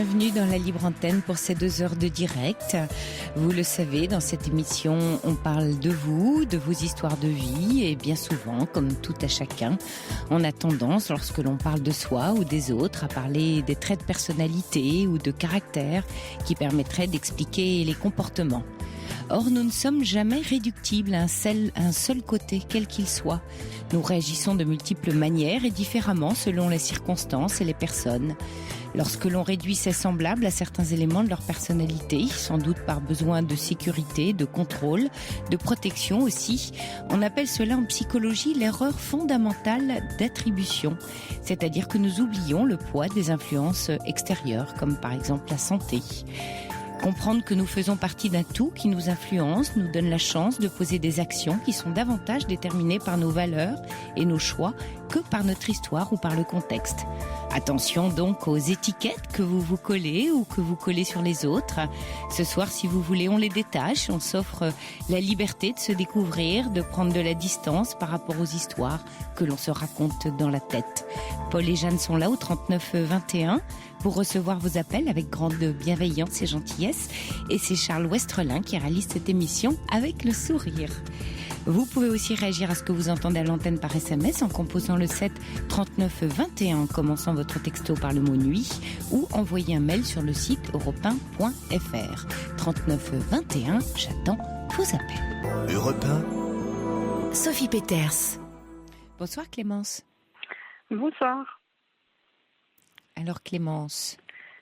bienvenue dans la Libre Antenne pour ces 2 heures de direct. Vous le savez, dans cette émission, on parle de vous, de vos histoires de vie et bien souvent, comme tout à chacun, on a tendance, lorsque l'on parle de soi ou des autres, à parler des traits de personnalité ou de caractère qui permettraient d'expliquer les comportements. Or, nous ne sommes jamais réductibles à un seul côté, quel qu'il soit. Nous réagissons de multiples manières et différemment selon les circonstances et les personnes. Lorsque l'on réduit ses semblables à certains éléments de leur personnalité, sans doute par besoin de sécurité, de contrôle, de protection aussi, on appelle cela en psychologie l'erreur fondamentale d'attribution. C'est-à-dire que nous oublions le poids des influences extérieures, comme par exemple la santé. Comprendre que nous faisons partie d'un tout qui nous influence, nous donne la chance de poser des actions qui sont davantage déterminées par nos valeurs et nos choix que par notre histoire ou par le contexte. Attention donc aux étiquettes que vous vous collez ou que vous collez sur les autres. Ce soir, si vous voulez, on les détache, on s'offre la liberté de se découvrir, de prendre de la distance par rapport aux histoires que l'on se raconte dans la tête. Paul et Jeanne sont là au 39 21 pour recevoir vos appels avec grande bienveillance et gentillesse. Et c'est Charles Westrelin qui réalise cette émission avec le sourire. Vous pouvez aussi réagir à ce que vous entendez à l'antenne par SMS en composant le 7 39 21 en commençant votre texto par le mot nuit ou envoyer un mail sur le site europe1.fr. 39 21, j'attends vos appels. Europe 1. Sophie Peters. Bonsoir Clémence. Bonsoir. Alors Clémence,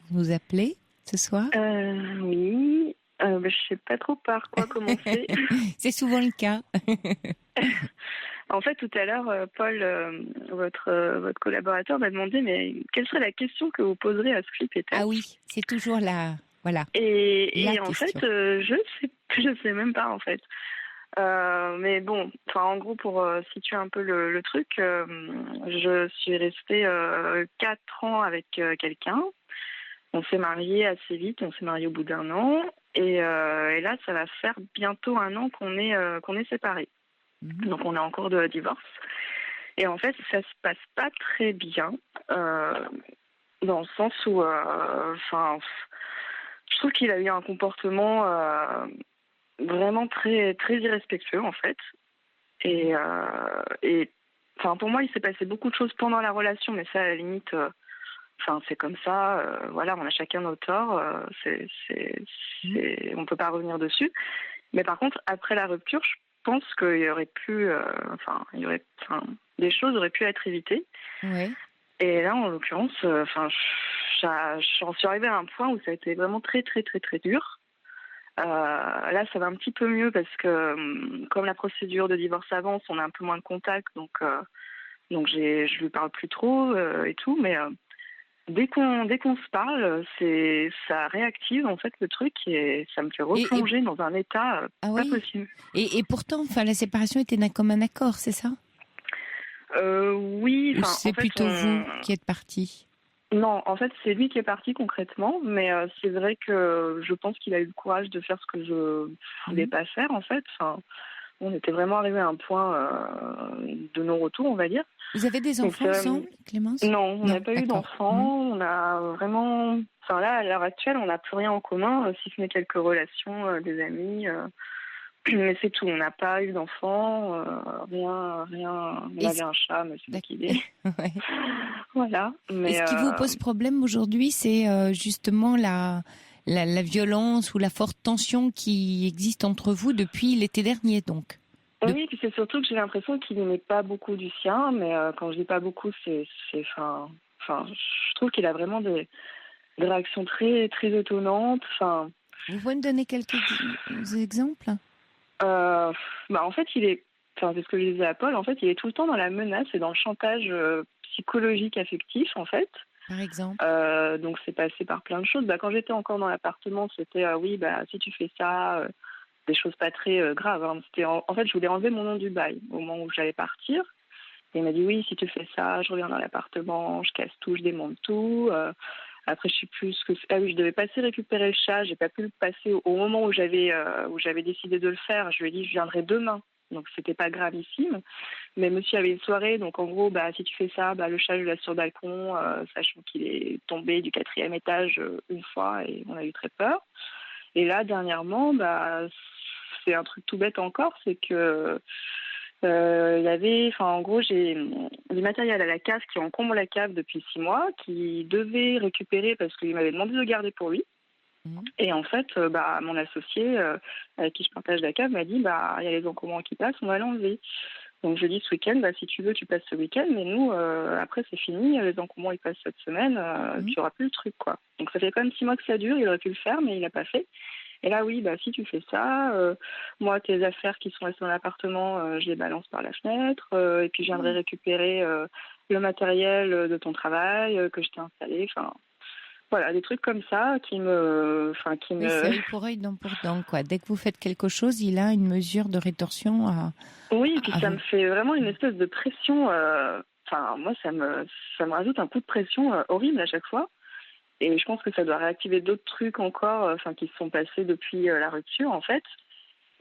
vous nous appelez ce soir ? Oui, je sais pas trop par quoi commencer. C'est souvent le cas. En fait, tout à l'heure, Paul, votre collaborateur m'a demandé mais quelle serait la question que vous poserez à Sophie Peters ? Ah oui, c'est toujours là, voilà. Et en question. fait, je sais même pas en fait. Mais bon, en gros, pour situer un peu le truc, je suis restée 4 ans avec quelqu'un. On s'est mariés assez vite, on s'est mariés au bout d'1 an. Et là, ça va faire bientôt 1 an qu'on est séparés. Donc, on est en cours de divorce. Et en fait, ça se passe pas très bien, dans le sens où, je trouve qu'il a eu un comportement vraiment très très irrespectueux en fait. Et pour moi, il s'est passé beaucoup de choses pendant la relation, mais ça, à la limite, c'est comme ça. Voilà, on a chacun nos torts. On peut pas revenir dessus. Mais par contre, après la rupture, je pense qu'il y aurait pu, des choses auraient pu être évitées. Ouais. Et là, en l'occurrence, j'en suis arrivée à un point où ça a été vraiment très très très très dur. Là, ça va un petit peu mieux parce que comme la procédure de divorce avance, on a un peu moins de contact, donc je lui parle plus trop et tout. Mais dès qu'on se parle, ça réactive en fait le truc et ça me fait replonger dans un état pas possible. Et pourtant, la séparation était d'un commun accord, c'est ça ? Oui. Ou c'est plutôt vous qui êtes partie ? Non, en fait, c'est lui qui est parti concrètement, mais c'est vrai que je pense qu'il a eu le courage de faire ce que je voulais pas faire, en fait. On était vraiment arrivé à un point de non-retour, on va dire. Vous avez des enfants ensemble, Clémence ? Non, on n'a pas eu d'enfants. On a vraiment... là, à l'heure actuelle, on n'a plus rien en commun, si ce n'est quelques relations, des amis... Mais c'est tout, on n'a pas eu d'enfants, rien. On avait un chat, mais c'est liquidé. Ouais. Voilà. Mais et ce qui vous pose problème aujourd'hui, c'est justement la violence ou la forte tension qui existe entre vous depuis l'été dernier, donc. Oui, puis c'est surtout que j'ai l'impression qu'il n'aimait pas beaucoup du sien, mais quand je dis pas beaucoup, je trouve qu'il a vraiment des réactions très, très étonnantes. Vous pouvez me donner quelques exemples ? En fait, c'est ce que je disais à Paul, en fait, il est tout le temps dans la menace et dans le chantage psychologique affectif, en fait. Par exemple. Donc, c'est passé par plein de choses. Quand j'étais encore dans l'appartement, c'était, si tu fais ça, des choses pas très graves. Hein. C'était, en fait, je voulais enlever mon nom du bail au moment où j'allais partir. Et il m'a dit, oui, si tu fais ça, je reviens dans l'appartement, je casse tout, je démonte tout. Après, je sais plus ce que... Ah oui, je devais passer récupérer le chat. J'ai pas pu le passer au moment où j'avais décidé de le faire. Je lui ai dit, je viendrai demain. Donc, c'était pas gravissime. Mais monsieur avait une soirée, donc en gros, si tu fais ça, le chat, je le laisse sur le balcon, sachant qu'il est tombé du 4e étage une fois et on a eu très peur. Et là, dernièrement, c'est un truc tout bête encore, c'est que il y avait, en gros, j'ai du matériel à la cave qui encombre la cave depuis 6 mois, qui devait récupérer parce qu'il m'avait demandé de le garder pour lui. Et en fait, mon associé, avec qui je partage la cave, m'a dit, il y a les encombrants qui passent, on va l'enlever. Donc je dis ce week-end, si tu veux, tu passes ce week-end, mais nous, après c'est fini, les encombrants ils passent cette semaine, tu n'auras plus le truc, quoi. Donc ça fait quand même 6 mois que ça dure, il aurait pu le faire, mais il l'a pas fait. Et là, oui, si tu fais ça, moi, tes affaires qui sont restées dans l'appartement, je les balance par la fenêtre, et puis je viendrai récupérer le matériel de ton travail que je t'ai installé, voilà, des trucs comme ça qui me... Oui, c'est œil pour œil, dent pour dent, quoi. Dès que vous faites quelque chose, il a une mesure de rétorsion à... Oui, et puis ça me fait vraiment une espèce de pression... moi, ça me rajoute un coup de pression horrible à chaque fois. Et je pense que ça doit réactiver d'autres trucs encore, qui se sont passés depuis la rupture, en fait.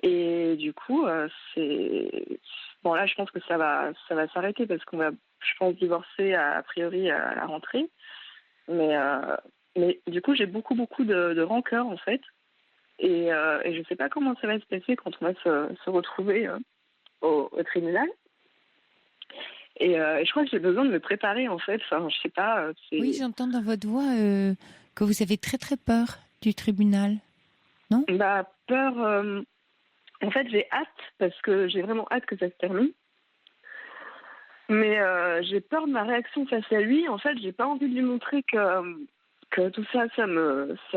Et du coup, c'est... Bon, là, je pense que ça va s'arrêter parce qu'on va, je pense, divorcer a priori à la rentrée. Mais du coup, j'ai beaucoup de rancœur, en fait. Et je ne sais pas comment ça va se passer quand on va se retrouver au tribunal. Et je crois que j'ai besoin de me préparer, en fait. Je sais pas. Oui, j'entends dans votre voix que vous avez très très peur du tribunal, non ? Peur. En fait, j'ai hâte, parce que j'ai vraiment hâte que ça se termine. Mais j'ai peur de ma réaction face à lui. En fait, j'ai pas envie de lui montrer que tout ça, ça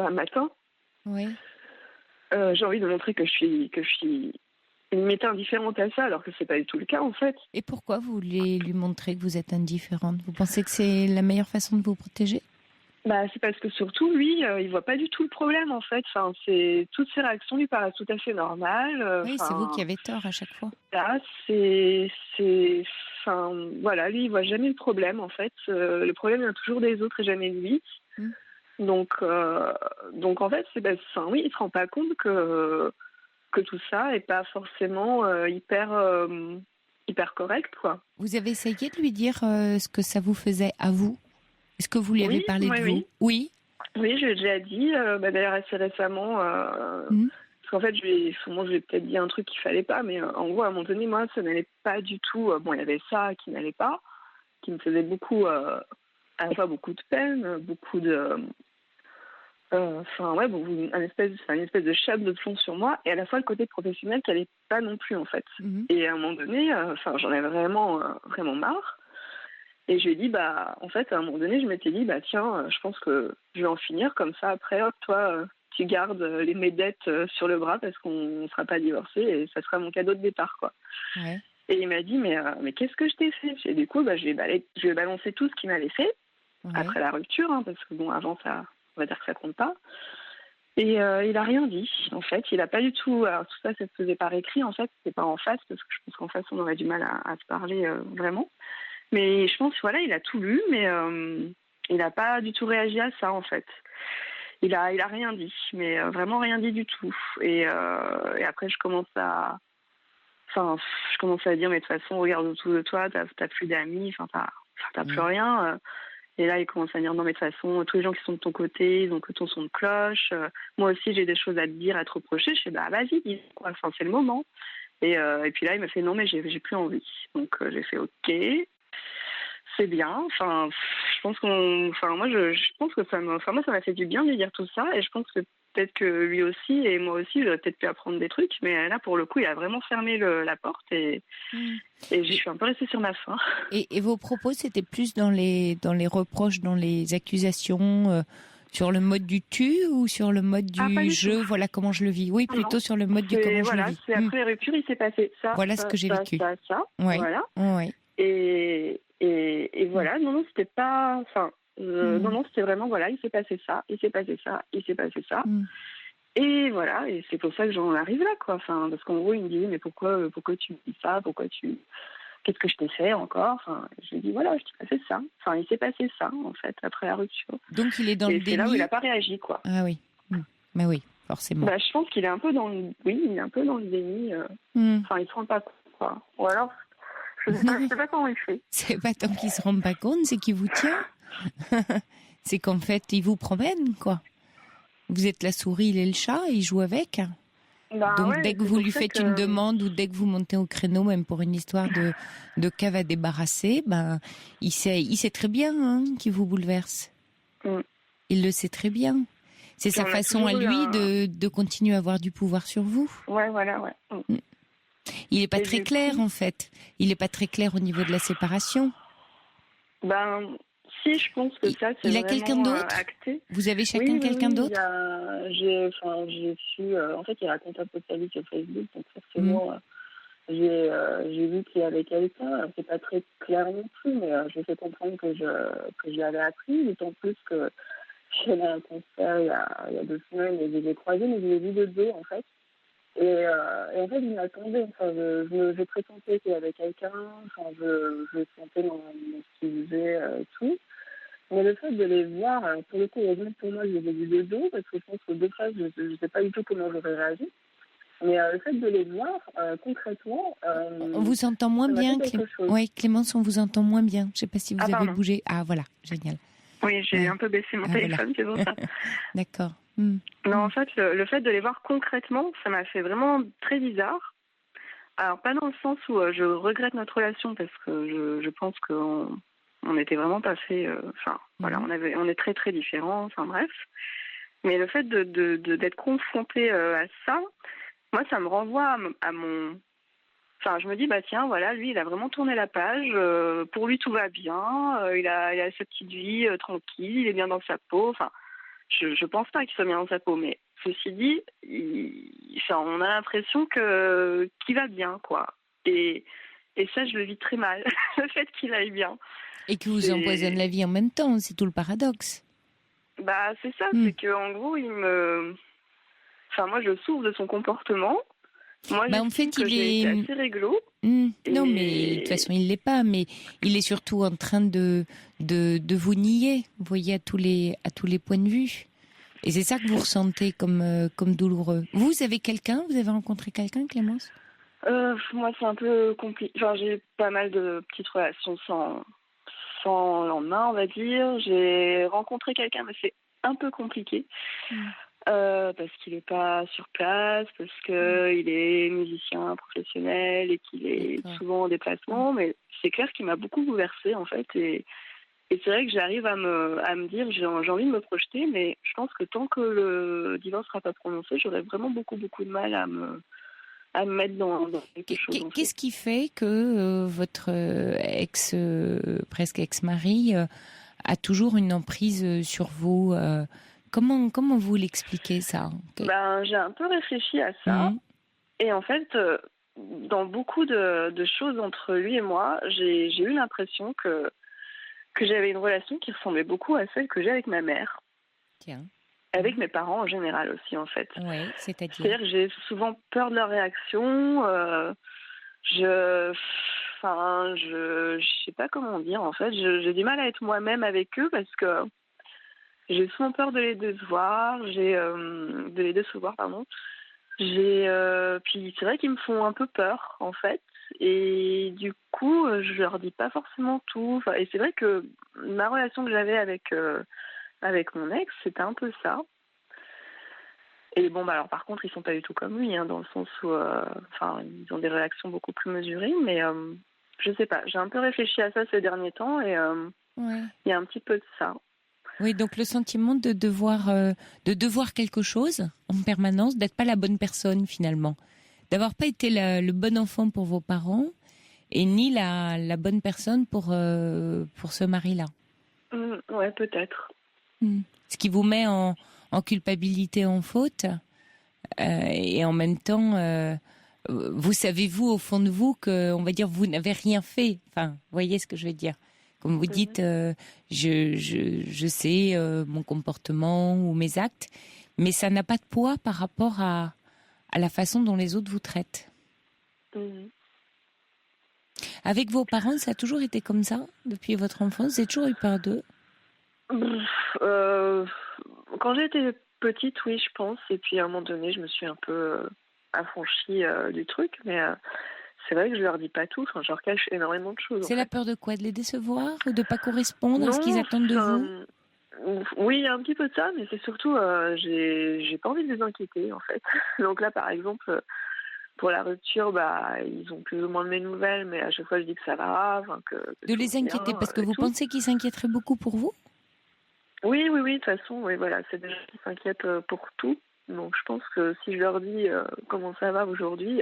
m'atteint. Oui. J'ai envie de montrer que je suis limite indifférente à ça, alors que c'est pas du tout le cas, en fait. Et pourquoi vous voulez lui montrer que vous êtes indifférente ? Vous pensez que c'est la meilleure façon de vous protéger ? C'est parce que surtout, lui, il voit pas du tout le problème, en fait. Toutes ses réactions lui paraissent tout à fait normales. Oui, c'est vous qui avez tort à chaque fois. Là, voilà, lui, il voit jamais le problème, en fait. Le problème vient toujours des autres et jamais de lui. Donc, en fait, oui, il se rend pas compte que tout ça est pas forcément hyper correct, quoi. Vous avez essayé de lui dire ce que ça vous faisait à vous ? Est-ce que vous lui avez parlé de vous ? Oui. Oui, je l'ai déjà dit. D'ailleurs, assez récemment, parce qu'en fait, je lui ai peut-être dit un truc qu'il fallait pas, mais en gros, à un moment donné, moi, ça n'allait pas du tout. Il y avait ça qui n'allait pas, qui me faisait beaucoup, à la fois beaucoup de peine, beaucoup de... une espèce de chape de plomb sur moi, et à la fois le côté professionnel qui n'allait pas non plus, en fait. Et à un moment donné, j'en avais vraiment, vraiment marre. Et je lui ai dit, en fait, à un moment donné, je m'étais dit, tiens, je pense que je vais en finir comme ça. Après, hop, toi, tu gardes mes dettes sur le bras parce qu'on ne sera pas divorcés et ça sera mon cadeau de départ, quoi. Ouais. Et il m'a dit, mais qu'est-ce que je t'ai fait ? Et du coup, je lui ai balancé tout ce qu'il m'avait fait après la rupture, parce que avant, ça, on va dire que ça compte pas. Et il a rien dit, en fait. Il a pas du tout... Alors, tout ça se faisait par écrit, en fait. C'était pas en face, parce que je pense qu'en face, on aurait du mal à se parler vraiment. Mais je pense, voilà, il a tout lu, mais il n'a pas du tout réagi à ça, en fait. Il a rien dit, mais vraiment rien dit du tout. Et après, je commence à dire, mais de toute façon, regarde autour de toi, t'as plus d'amis, t'as plus rien. Et là, il commence à dire, non, mais de toute façon, tous les gens qui sont de ton côté, ils ont que ton son de cloche. Moi aussi, j'ai des choses à te dire, à te reprocher. Je fais, vas-y, dis quoi, c'est le moment. Et puis là, il m'a fait, non, mais j'ai plus envie. Donc, j'ai fait, ok. C'est bien. Je pense moi, je pense que ça m'a fait du bien de lui dire tout ça. Et je pense que peut-être que lui aussi et moi aussi, j'aurais peut-être pu apprendre des trucs. Mais là, pour le coup, il a vraiment fermé la porte et je suis un peu restée sur ma faim. Et vos propos, c'était plus dans les reproches, dans les accusations, sur le mode du tu ou sur le mode du je, voilà comment je le vis. Oui, plutôt sur le mode du comment je le vis. C'est après la rupture, il s'est passé ça. Voilà ce que j'ai vécu. Ça. Ouais. Voilà. Ouais. Et voilà, non, c'était pas... non, c'était vraiment, voilà, il s'est passé ça. Et voilà, et c'est pour ça que j'en arrive là, quoi. Parce qu'en gros, il me disait, mais pourquoi tu me dis ça ? Qu'est-ce que je t'ai fait encore ? Je lui ai dit, voilà, je t'ai passé ça. Il s'est passé ça, en fait, après la rupture. Donc, il est dans le déni. C'est là où il n'a pas réagi, quoi. Ah oui. Mais oui, forcément. Je pense qu'il est un peu dans le... Oui, il est un peu dans le déni. Il ne se rend pas compte, quoi. Ou alors... Je sais pas comment il fait. C'est pas tant qu'il se rend pas compte, c'est qu'il vous tient. C'est qu'en fait, il vous promène, quoi. Vous êtes la souris, il est le chat, et il joue avec. Donc Ouais, dès que vous lui faites une demande ou dès que vous montez au créneau, même pour une histoire de cave à débarrasser, il sait très bien qu'il vous bouleverse. Mm. Il le sait très bien. C'est sa façon à lui de continuer à avoir du pouvoir sur vous. Ouais, voilà, ouais. Mm. Il n'est pas très clair, en fait. Il n'est pas très clair au niveau de la séparation. Si, je pense que ça, c'est il a vraiment quelqu'un d'autre acté. Vous avez chacun quelqu'un d'autre J'ai su... en fait, il raconte un peu de sa vie sur Facebook, donc forcément, j'ai vu qu'il y avait quelqu'un. C'est pas très clair non plus, mais je fais comprendre que je l'avais appris, d'autant plus que j'allais à un concert il y a 2 semaines et je les ai croisés, mais je l'ai vu de dos, en fait. Et en fait, il m'attendait. Enfin, je pressentais qu'il y avait quelqu'un. Enfin, je sentais dans ce qu'il faisait et tout. Mais le fait de les voir, pour le coup, heureusement pour moi, je les ai vus de dos, parce que je pense que de face, je ne sais pas du tout comment j'aurais réagi. Mais le fait de les voir, concrètement... on vous entend moins bien, Oui, Clémence, on vous entend moins bien. Je ne sais pas si vous avez bougé. Ah, voilà, génial. Oui, j'ai un peu baissé mon téléphone, c'est pour ça. D'accord. Non, en fait, le fait de les voir concrètement, ça m'a fait vraiment très bizarre. Alors, pas dans le sens où je regrette notre relation, parce que je pense qu'on n'était vraiment pas fait... voilà, on est très, très différents, enfin bref. Mais le fait d'être confronté à ça, moi, ça me renvoie à mon... Enfin, je me dis, tiens, voilà, lui, il a vraiment tourné la page. Pour lui, tout va bien. Il a sa petite vie tranquille, il est bien dans sa peau. Enfin, je pense pas qu'il soit bien dans sa peau, mais ceci dit, on a l'impression qu'il va bien, quoi. Et ça, je le vis très mal, le fait qu'il aille bien. Et que vous empoisonne la vie en même temps, c'est tout le paradoxe. C'est ça, c'est qu'en gros, moi, je souffre de son comportement. Moi, en fait, il est assez réglo. Non, mais de toute façon, il l'est pas. Mais il est surtout en train de vous nier. Vous voyez, à tous les points de vue. Et c'est ça que vous ressentez comme douloureux. Vous avez quelqu'un ? Vous avez rencontré quelqu'un, Clémence ? Moi, c'est un peu compliqué. Enfin, j'ai pas mal de petites relations sans lendemain, on va dire. J'ai rencontré quelqu'un, mais c'est un peu compliqué. Parce qu'il n'est pas sur place, parce qu'il est musicien professionnel et qu'il est souvent en déplacement. Mais c'est clair qu'il m'a beaucoup bouleversée, en fait. Et c'est vrai que j'arrive à me dire, j'ai envie de me projeter, mais je pense que tant que le divorce ne sera pas prononcé, j'aurai vraiment beaucoup, beaucoup de mal à me mettre dans quelque chose. Qu'est-ce qui fait que votre presque ex-mari a toujours une emprise sur vous Comment vous l'expliquez, ça ? J'ai un peu réfléchi à ça. Et en fait, dans beaucoup de choses entre lui et moi, j'ai eu l'impression que j'avais une relation qui ressemblait beaucoup à celle que j'ai avec ma mère. Tiens. Avec mes parents en général aussi, en fait. Oui, c'est-à-dire ? C'est-à-dire que j'ai souvent peur de leur réaction. Je sais pas comment dire, en fait. J'ai du mal à être moi-même avec eux parce que j'ai souvent peur de les décevoir. Puis c'est vrai qu'ils me font un peu peur, en fait. Et du coup, je leur dis pas forcément tout. Et c'est vrai que ma relation que j'avais avec mon ex, c'était un peu ça. Et alors par contre, ils sont pas du tout comme lui, dans le sens où, ils ont des réactions beaucoup plus mesurées, mais je sais pas. J'ai un peu réfléchi à ça ces derniers temps et il y a un petit peu de ça. Oui, donc le sentiment de devoir quelque chose en permanence, d'être pas la bonne personne finalement, d'avoir pas été le bon enfant pour vos parents et ni la bonne personne pour ce mari-là. Ouais, peut-être. Ce qui vous met en culpabilité, en faute, et en même temps, vous savez, vous, au fond de vous, que, on va dire, vous n'avez rien fait. Enfin, vous voyez ce que je veux dire. Comme vous dites, je sais mon comportement ou mes actes, mais ça n'a pas de poids par rapport à la façon dont les autres vous traitent. Avec vos parents, ça a toujours été comme ça, depuis votre enfance ? Vous avez toujours eu peur d'eux ? Quand j'étais petite, oui, je pense. Et puis à un moment donné, je me suis un peu affranchie du truc. Mais c'est vrai que je leur dis pas tout. Enfin, je leur cache énormément de choses. C'est la peur de quoi? De les décevoir ou de pas correspondre à ce qu'ils attendent de vous? Oui, il y a un petit peu de ça, mais c'est surtout, j'ai pas envie de les inquiéter, en fait. Donc là, par exemple, pour la rupture, ils ont plus ou moins de mes nouvelles, mais à chaque fois, je dis que ça va, que De tout les va inquiéter bien, parce que et vous tout. pensez qu'ils s'inquiéteraient beaucoup pour vous? Oui, de toute façon, oui, voilà, c'est des gens qui s'inquiètent pour tout. Donc je pense que si je leur dis comment ça va aujourd'hui,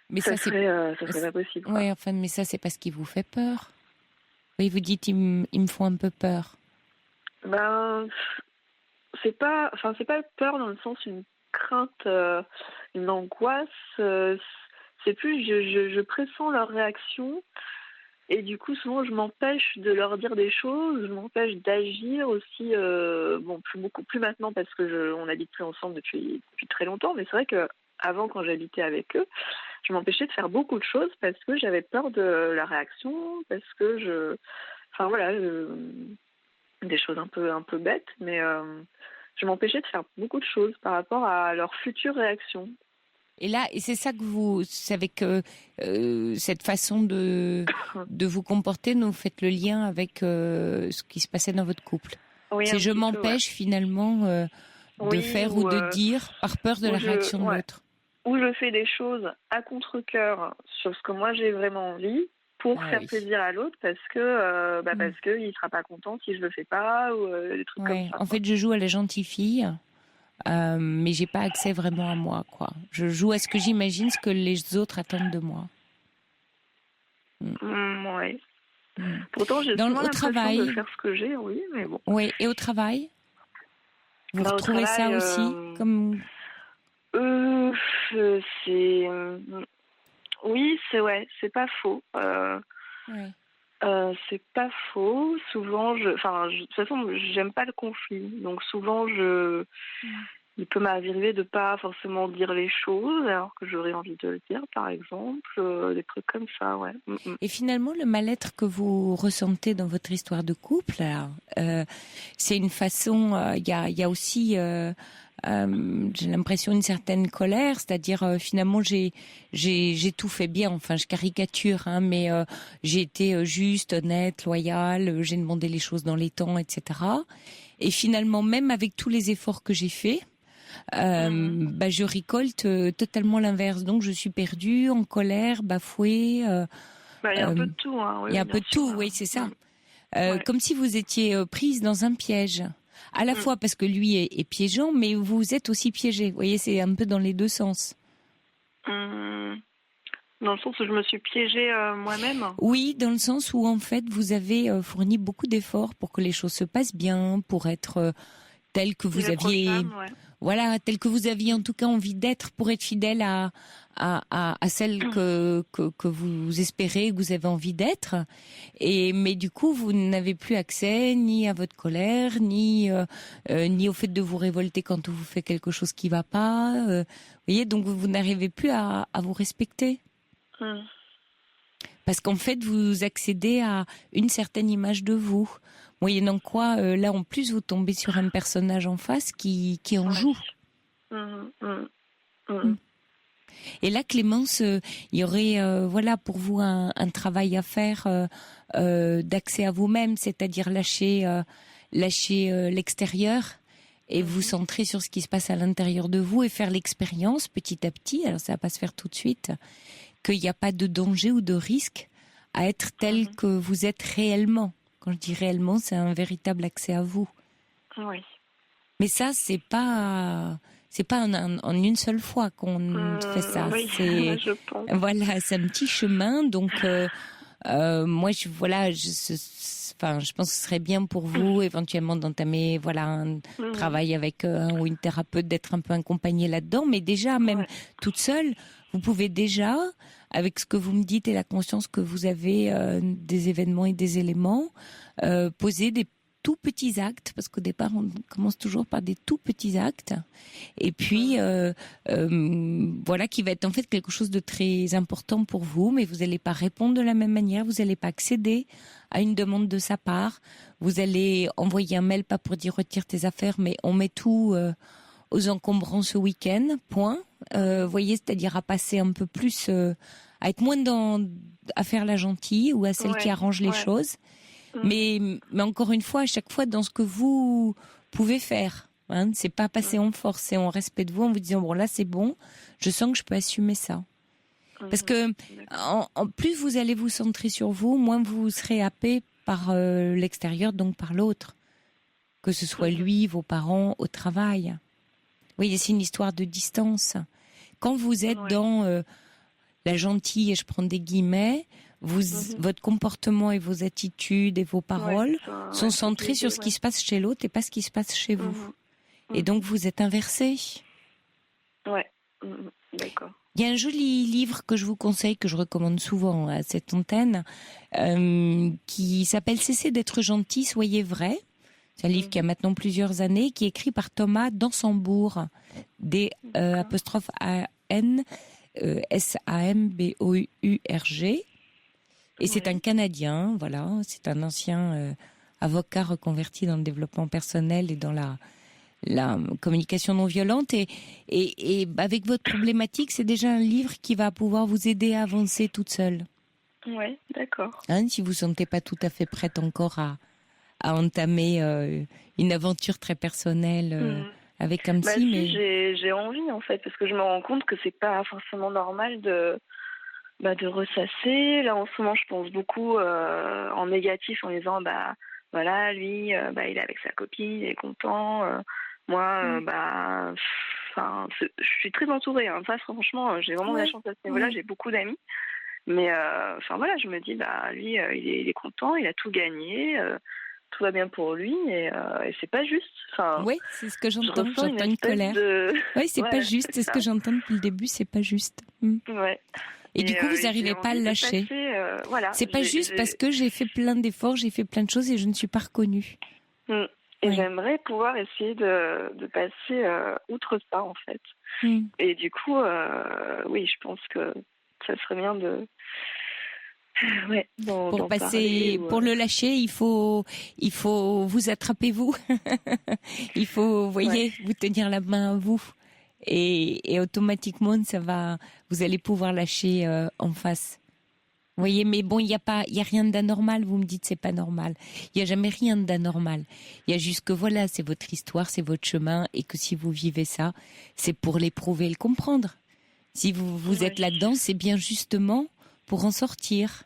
Mais ça serait pas possible. Quoi. Ouais, enfin, mais ça, c'est parce qu'il vous fait peur. Oui, vous dites, ils me font un peu peur. Ben, c'est pas peur dans le sens une crainte, une angoisse. C'est plus, je pressens leur réaction. Et du coup, souvent, je m'empêche de leur dire des choses, je m'empêche d'agir aussi, beaucoup plus maintenant parce que on n'habite plus ensemble depuis très longtemps. Mais c'est vrai que avant, quand j'habitais avec eux, je m'empêchais de faire beaucoup de choses parce que j'avais peur de leur réaction, parce que des choses un peu bêtes, mais je m'empêchais de faire beaucoup de choses par rapport à leur future réaction. Et là, et c'est ça que c'est avec cette façon de vous comporter, dont vous faites le lien avec ce qui se passait dans votre couple. Oui, c'est je m'empêche finalement de faire ou de dire par peur de la réaction de l'autre. Ou je fais des choses à contre-cœur sur ce que moi j'ai vraiment envie pour faire plaisir à l'autre parce que il sera pas content si je le fais pas ou des trucs comme ça. En fait, je joue à la gentille fille. Mais j'ai pas accès vraiment à moi, quoi. Je joue à ce que j'imagine, ce que les autres attendent de moi. Ouais. Pourtant, j'ai souvent l'impression de faire ce que j'ai, oui, mais bon. Oui, et au travail, vous retrouvez ça aussi comme. Oui, c'est pas faux. C'est pas faux. Souvent, de toute façon, j'aime pas le conflit. Donc souvent, il peut m'arriver de pas forcément dire les choses alors que j'aurais envie de le dire, par exemple, des trucs comme ça, ouais. Et finalement, le mal-être que vous ressentez dans votre histoire de couple, c'est une façon. Il y a aussi. J'ai l'impression une certaine colère, c'est-à-dire finalement j'ai tout fait bien, enfin je caricature, mais j'ai été juste, honnête, loyale, j'ai demandé les choses dans les temps, etc. Et finalement même avec tous les efforts que j'ai faits, je récolte totalement l'inverse, donc je suis perdue, en colère, bafouée. Il y a un peu de tout, hein. Il y a un peu de tout, oui, c'est ça. Comme si vous étiez prise dans un piège. À la fois parce que lui est piégeant, mais vous êtes aussi piégé. Vous voyez, c'est un peu dans les deux sens. Dans le sens où je me suis piégée moi-même. Oui, dans le sens où en fait vous avez fourni beaucoup d'efforts pour que les choses se passent bien, pour être tel que vous aviez, voilà, tel que vous aviez en tout cas envie d'être, pour être fidèle à celle que vous espérez, que vous avez envie d'être. Mais du coup, vous n'avez plus accès ni à votre colère, ni au fait de vous révolter quand on vous fait quelque chose qui va pas. Vous voyez, donc vous n'arrivez plus à vous respecter. Parce qu'en fait, vous accédez à une certaine image de vous. Moyennant quoi, là, en plus, vous tombez sur un personnage en face qui en joue. Et là, Clémence, il y aurait, pour vous un travail à faire d'accès à vous-même, c'est-à-dire lâcher l'extérieur et vous centrer sur ce qui se passe à l'intérieur de vous et faire l'expérience petit à petit. Alors, ça va pas se faire tout de suite, qu'il n'y a pas de danger ou de risque à être tel que vous êtes réellement. Quand je dis réellement, c'est un véritable accès à vous. Oui. Mais ça, c'est pas en une seule fois qu'on fait ça. Oui, c'est je pense. Voilà, c'est un petit chemin. Donc moi, je pense que ce serait bien pour vous éventuellement d'entamer un travail avec un ou une thérapeute, d'être un peu accompagnée là-dedans. Mais déjà, même toute seule, vous pouvez déjà, avec ce que vous me dites et la conscience que vous avez des événements et des éléments, poser des tout petits actes, parce qu'au départ on commence toujours par des tout petits actes, et puis qui va être en fait quelque chose de très important pour vous, mais vous n'allez pas répondre de la même manière, vous n'allez pas accéder à une demande de sa part, vous allez envoyer un mail pas pour dire retire tes affaires, mais on met tout aux encombrants ce week-end, point. Voyez, c'est-à-dire à passer un peu plus, à être moins à faire la gentille ou à celle qui arrange les choses. Mais encore une fois, à chaque fois dans ce que vous pouvez faire. Hein, c'est pas passer en force, c'est en respect de vous, en vous disant bon là c'est bon, je sens que je peux assumer ça. Parce que en plus vous allez vous centrer sur vous, moins vous serez happé par l'extérieur, donc par l'autre. Que ce soit lui, vos parents, au travail. Oui, c'est une histoire de distance. Quand vous êtes dans la gentille, et je prends des guillemets, votre comportement et vos attitudes et vos paroles sont centrés sur ce qui se passe chez l'autre et pas ce qui se passe chez vous. Et donc vous êtes inversé. Ouais, d'accord. Il y a un joli livre que je vous conseille, que je recommande souvent à cette antenne, qui s'appelle « Cessez d'être gentil, soyez vrai ». C'est un livre qui a maintenant plusieurs années, qui est écrit par Thomas Dansembourg, D''A''N Sambourg. Et c'est un Canadien, voilà, c'est un ancien avocat reconverti dans le développement personnel et dans la communication non violente. Et avec votre problématique, c'est déjà un livre qui va pouvoir vous aider à avancer toute seule. Oui, d'accord. Hein, si vous ne vous sentez pas tout à fait prête encore à entamer une aventure très personnelle avec un psy. Mais j'ai envie en fait, parce que je me rends compte que c'est pas forcément normal de ressasser. Là en ce moment, je pense beaucoup en négatif en disant voilà, lui, il est avec sa copine, il est content. Moi, je suis très entourée. Hein. Ça, franchement, j'ai vraiment de la chance à ce niveau-là. J'ai beaucoup d'amis. Mais voilà, je me dis lui, il est content, il a tout gagné. Tout va bien pour lui et c'est pas juste. Oui, c'est ce que j'entends. J'entends une colère. Oui, c'est pas juste. C'est ce que j'entends depuis le début. C'est pas juste. Ouais. Et du coup, vous n'arrivez pas à le lâcher. C'est pas juste parce que j'ai fait plein d'efforts, j'ai fait plein de choses et je ne suis pas reconnue. Et j'aimerais pouvoir essayer de passer outre ça en fait. Et du coup, oui, je pense que ça serait bien de. Pour passer, pour le lâcher, il faut vous attraper vous. Il faut, vous voyez, vous tenir la main à vous, et automatiquement vous allez pouvoir lâcher en face. Vous voyez, mais bon, il y a rien d'anormal. Vous me dites c'est pas normal. Il y a jamais rien d'anormal. Il y a juste que voilà, c'est votre histoire, c'est votre chemin, et que si vous vivez ça, c'est pour l'éprouver et le comprendre. Si vous êtes là-dedans, c'est bien justement pour en sortir.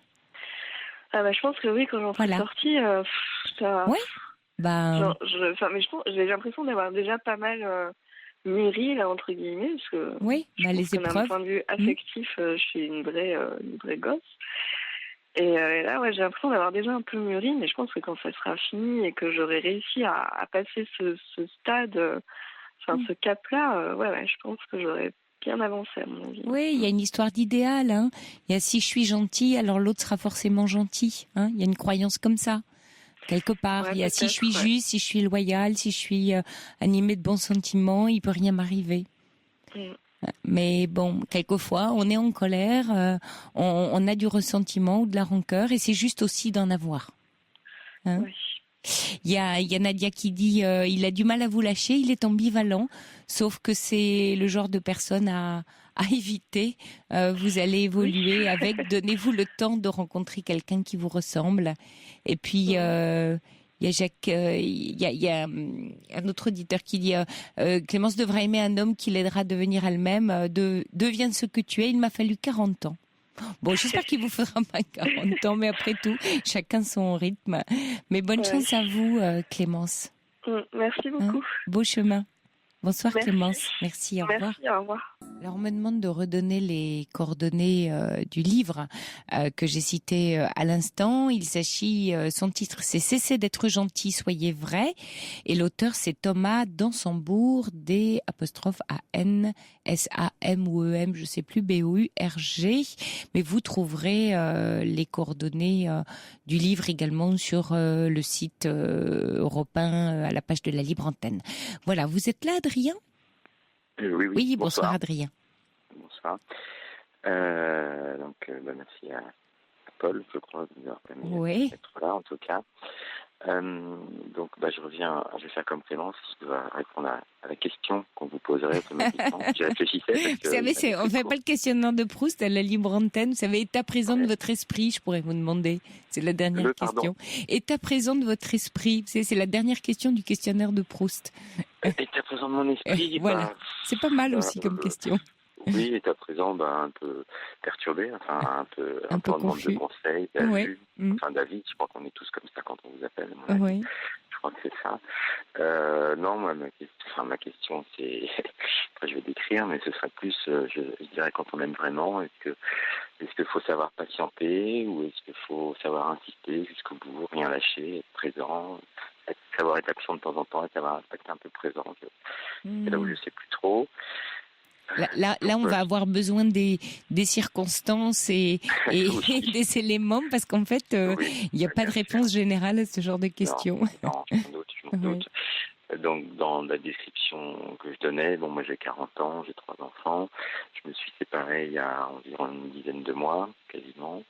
Je pense que oui, quand j'en suis sortie, ça. Ouais. Mais j'ai l'impression d'avoir déjà pas mal mûri là entre guillemets, parce que. Oui. Les épreuves. D'un point de vue affectif, je suis une vraie gosse. Et là, j'ai l'impression d'avoir déjà un peu mûri, mais je pense que quand ça sera fini et que j'aurai réussi à passer ce stade, ce cap-là, je pense que j'aurai bien avancé à mon avis. Oui, il y a une histoire d'idéal. Hein. Il y a si je suis gentil, alors l'autre sera forcément gentil. Hein. Il y a une croyance comme ça, quelque part. Il y a si je suis juste, si je suis loyal, si je suis animée de bons sentiments, il peut rien m'arriver. Mais bon, quelquefois, on est en colère, on a du ressentiment ou de la rancœur, et c'est juste aussi d'en avoir. Hein. Oui. Il y a Nadia qui dit il a du mal à vous lâcher, il est ambivalent, sauf que c'est le genre de personne à éviter. Vous allez évoluer avec, donnez-vous le temps de rencontrer quelqu'un qui vous ressemble. Et puis il y a Jacques, il y a un autre auditeur qui dit Clémence devra aimer un homme qui l'aidera à devenir elle-même. Deviens ce que tu es. Il m'a fallu 40 ans. Bon, j'espère qu'il vous faudra pas 40 ans, mais après tout, chacun son rythme. Mais bonne chance à vous, Clémence. Merci beaucoup. Beau chemin. Bonsoir Clémence. Merci, au revoir. Merci, au revoir. Alors on me demande de redonner les coordonnées du livre que j'ai cité à l'instant. Il s'agit, son titre c'est Cessez d'être gentil, soyez vrai. Et l'auteur c'est Thomas Dansembourg, D''A''N Sambourg, je sais plus, Bourg. Mais vous trouverez les coordonnées du livre également sur le site Europe 1 à la page de la Libre Antenne. Voilà, vous êtes là Adrien ? Oui, bonsoir Adrien. Bonsoir. Merci à Paul, je crois, de nous avoir permis d'être là en tout cas. Donc, je vais faire comme Clémence, je vais répondre à la question qu'on vous poserait automatiquement. J'y réfléchissais. Vous savez, on ne fait pas le questionnaire de Proust à la libre antenne. Vous savez, état présent de votre esprit, je pourrais vous demander. C'est la dernière question. État présent de votre esprit, c'est la dernière question du questionnaire de Proust. État présent de mon esprit, voilà. C'est pas mal aussi comme question. Oui, état présent, un peu perturbé, un peu en demande de conseils, d'avis. D'avis, je crois qu'on est tous comme ça quand on vous appelle. Oui. Je crois que c'est ça. Non, moi, ma question, c'est, après je vais décrire, mais ce serait plus, je dirais, quand on aime vraiment, est-ce qu'il faut savoir patienter ou est-ce qu'il faut savoir insister jusqu'au bout, rien lâcher, être présent, savoir être absent de temps en temps et savoir être un peu présent. C'est là où je sais plus trop. Là, on va avoir besoin des circonstances et des éléments parce qu'en fait, il n'y a pas de réponse générale à ce genre de questions. Non, je m'en doute. Donc, dans la description que je donnais, moi j'ai 40 ans, j'ai 3 enfants. Je me suis séparé il y a environ une dizaine de mois, quasiment.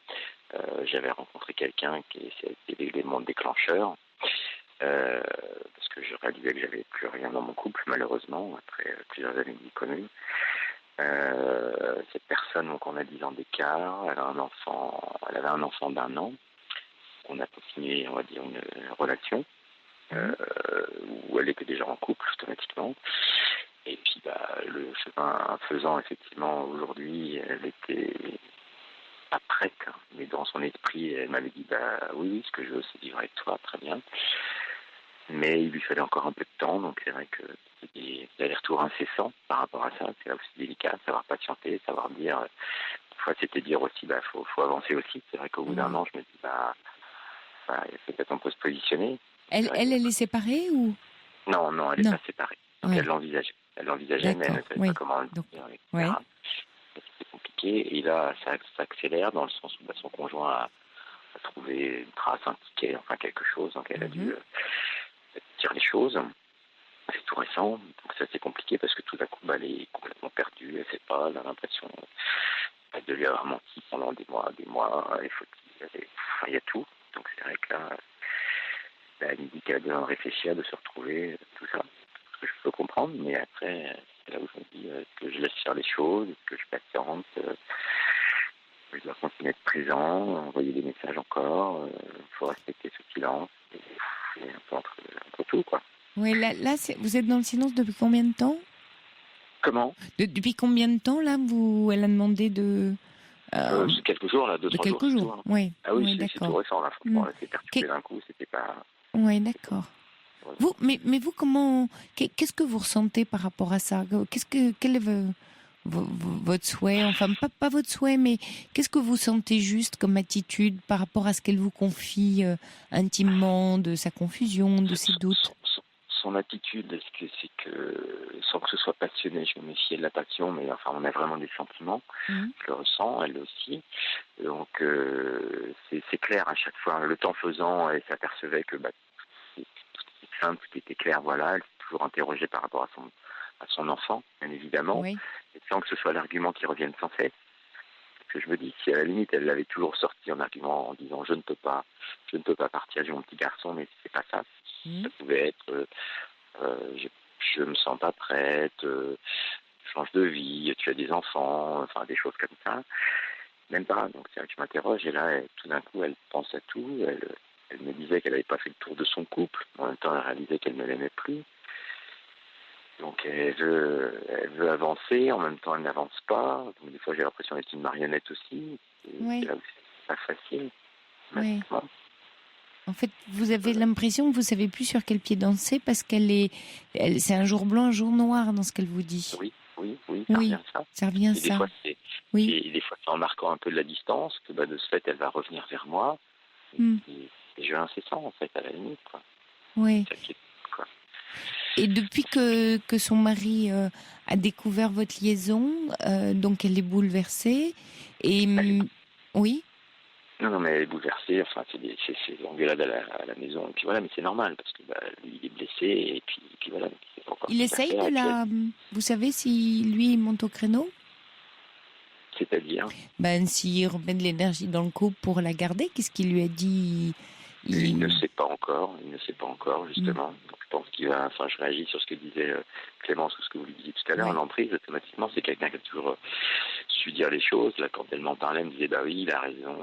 J'avais rencontré quelqu'un qui était l'élément déclencheur. Parce que je réalisais que j'avais plus rien dans mon couple, malheureusement, après plusieurs années de vie commune. Cette personne, donc on a 10 ans d'écart, elle avait un enfant d'1 an. On a continué, on va dire, une relation où elle était déjà en couple automatiquement. Et puis le chemin faisant, effectivement, aujourd'hui, elle était pas prête, mais dans son esprit, elle m'avait dit oui, ce que je veux, c'est vivre avec toi, très bien. Mais il lui fallait encore un peu de temps, donc c'est vrai que c'est des allers-retours incessants par rapport à ça. C'est là aussi délicat, savoir patienter, savoir dire. Parfois, c'était dire aussi, faut avancer aussi. C'est vrai qu'au bout d'1 an, je me dis, peut-être on peut se positionner. Elle est séparée ou? Non, elle n'est pas séparée. Donc elle l'envisageait. Elle l'envisageait, mais elle ne savait pas comment le dire, etc. C'était compliqué. Et là, ça s'accélère dans le sens où son conjoint a trouvé une trace, un ticket, enfin quelque chose. Donc elle a dû dire les choses. C'est tout récent, donc ça c'est compliqué parce que tout d'un coup, elle est complètement perdue, elle ne sait pas, elle a l'impression de lui avoir menti pendant des mois, il y a tout. Donc c'est vrai que là, elle me dit qu'elle a besoin de réfléchir, de se retrouver, tout ça. Ce que je peux comprendre, mais après, c'est là où je me dis que je laisse faire les choses, que je patiente, je dois continuer à être présent, envoyer des messages encore, il faut respecter ce silence, et un peu entre tout, quoi. Oui, là vous êtes dans le silence depuis combien de temps? Comment? Depuis combien de temps, là, elle a demandé de... C'est quelques jours, là, 2-3 jours. Quelques jours, oui. Ah oui, c'est tout récent, là, franchement, elle s'est perturbée d'un coup, c'était pas... Oui, d'accord. Vous, mais vous, qu'est-ce que vous ressentez par rapport à ça? Quel est votre souhait? Enfin, pas votre souhait, mais qu'est-ce que vous sentez juste comme attitude par rapport à ce qu'elle vous confie intimement, de sa confusion, de ses doutes? Son attitude, c'est que, sans que ce soit passionné, je me méfiais de la passion, mais enfin, on a vraiment des sentiments. Je le ressens, elle aussi. Donc, c'est clair à chaque fois. Le temps faisant, elle s'apercevait que tout était simple, tout était clair. Voilà, elle s'est toujours interrogée par rapport à son enfant, bien évidemment, et sans que ce soit l'argument qui revienne sans cesse. Parce que je me dis, si à la limite, elle l'avait toujours sorti en argument en disant je ne peux pas partir, j'ai mon petit garçon, mais c'est pas ça. Ça pouvait être je me sens pas prête, change de vie, tu as des enfants, enfin des choses comme ça. Même pas. Donc c'est vrai que je m'interroge et là, tout d'un coup, elle pense à tout. Elle me disait qu'elle n'avait pas fait le tour de son couple. En même temps, elle réalisait qu'elle ne l'aimait plus. Donc elle veut avancer, en même temps elle n'avance pas. Donc des fois j'ai l'impression d'être une marionnette aussi. C'est là où c'est pas facile. Oui. En fait, vous avez l'impression que vous savez plus sur quel pied danser parce c'est un jour blanc, un jour noir dans ce qu'elle vous dit. Oui, ça revient ça. Ça revient ça. Et des fois c'est en marquant un peu de la distance que de ce fait elle va revenir vers moi. Et je vais incessant en fait à la limite, quoi. Oui. Quoi. Et depuis que son mari a découvert votre liaison, donc elle est bouleversée. Et oui. Non, mais elle est bouleversée. Enfin, c'est des engueulades à la maison. Et puis voilà, mais c'est normal parce que lui il est blessé et puis voilà. Il essaye de la. Vous savez si lui il monte au créneau? C'est-à-dire? S'il remet de l'énergie dans le couple pour la garder, qu'est-ce qu'il lui a dit? Il ne sait pas encore, justement. Donc, je pense je réagis sur ce que disait Clémence ou ce que vous lui disiez tout à l'heure. L'emprise, automatiquement, c'est quelqu'un qui a toujours su dire les choses. Là, quand elle m'en parlait, elle me disait, bah oui, il a raison,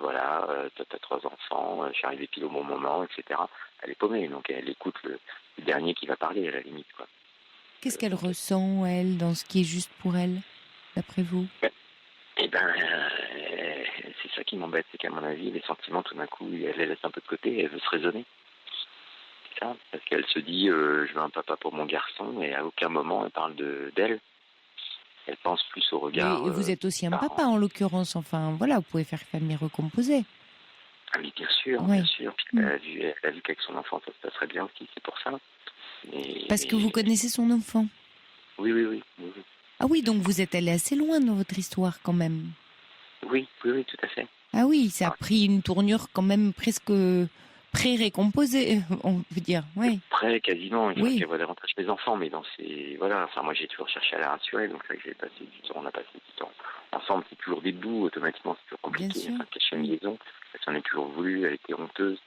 toi, t'as 3 enfants, je suis arrivé pile au bon moment, etc. Elle est paumée, donc elle écoute le dernier qui va parler, à la limite, quoi. Qu'est-ce qu'elle ressent, elle, dans ce qui est juste pour elle, d'après vous? C'est ça qui m'embête, c'est qu'à mon avis, les sentiments, tout d'un coup, elle les laisse un peu de côté et elle veut se raisonner. C'est ça, parce qu'elle se dit, je veux un papa pour mon garçon, et à aucun moment elle parle d'elle. Elle pense plus au regard. Mais vous êtes aussi un papa, en l'occurrence, enfin, voilà, vous pouvez faire famille recomposée. Ah oui, bien sûr, bien sûr. Puis elle a vu qu'avec son enfant, ça se passerait bien aussi, c'est pour ça. Parce que vous connaissez son enfant? Oui. Ah oui, donc vous êtes allé assez loin dans votre histoire quand même. Oui, tout à fait. Ah oui, ça a pris une tournure quand même presque pré-récomposée, on peut dire, oui. Près, quasiment, il faut qu'elle voit davantage mes enfants, mais moi j'ai toujours cherché à la rassurer, donc c'est vrai que on a passé du temps ensemble, c'est toujours des bouts, automatiquement c'est toujours compliqué, cacher une liaison, elle s'en est toujours voulu, elle était honteuse,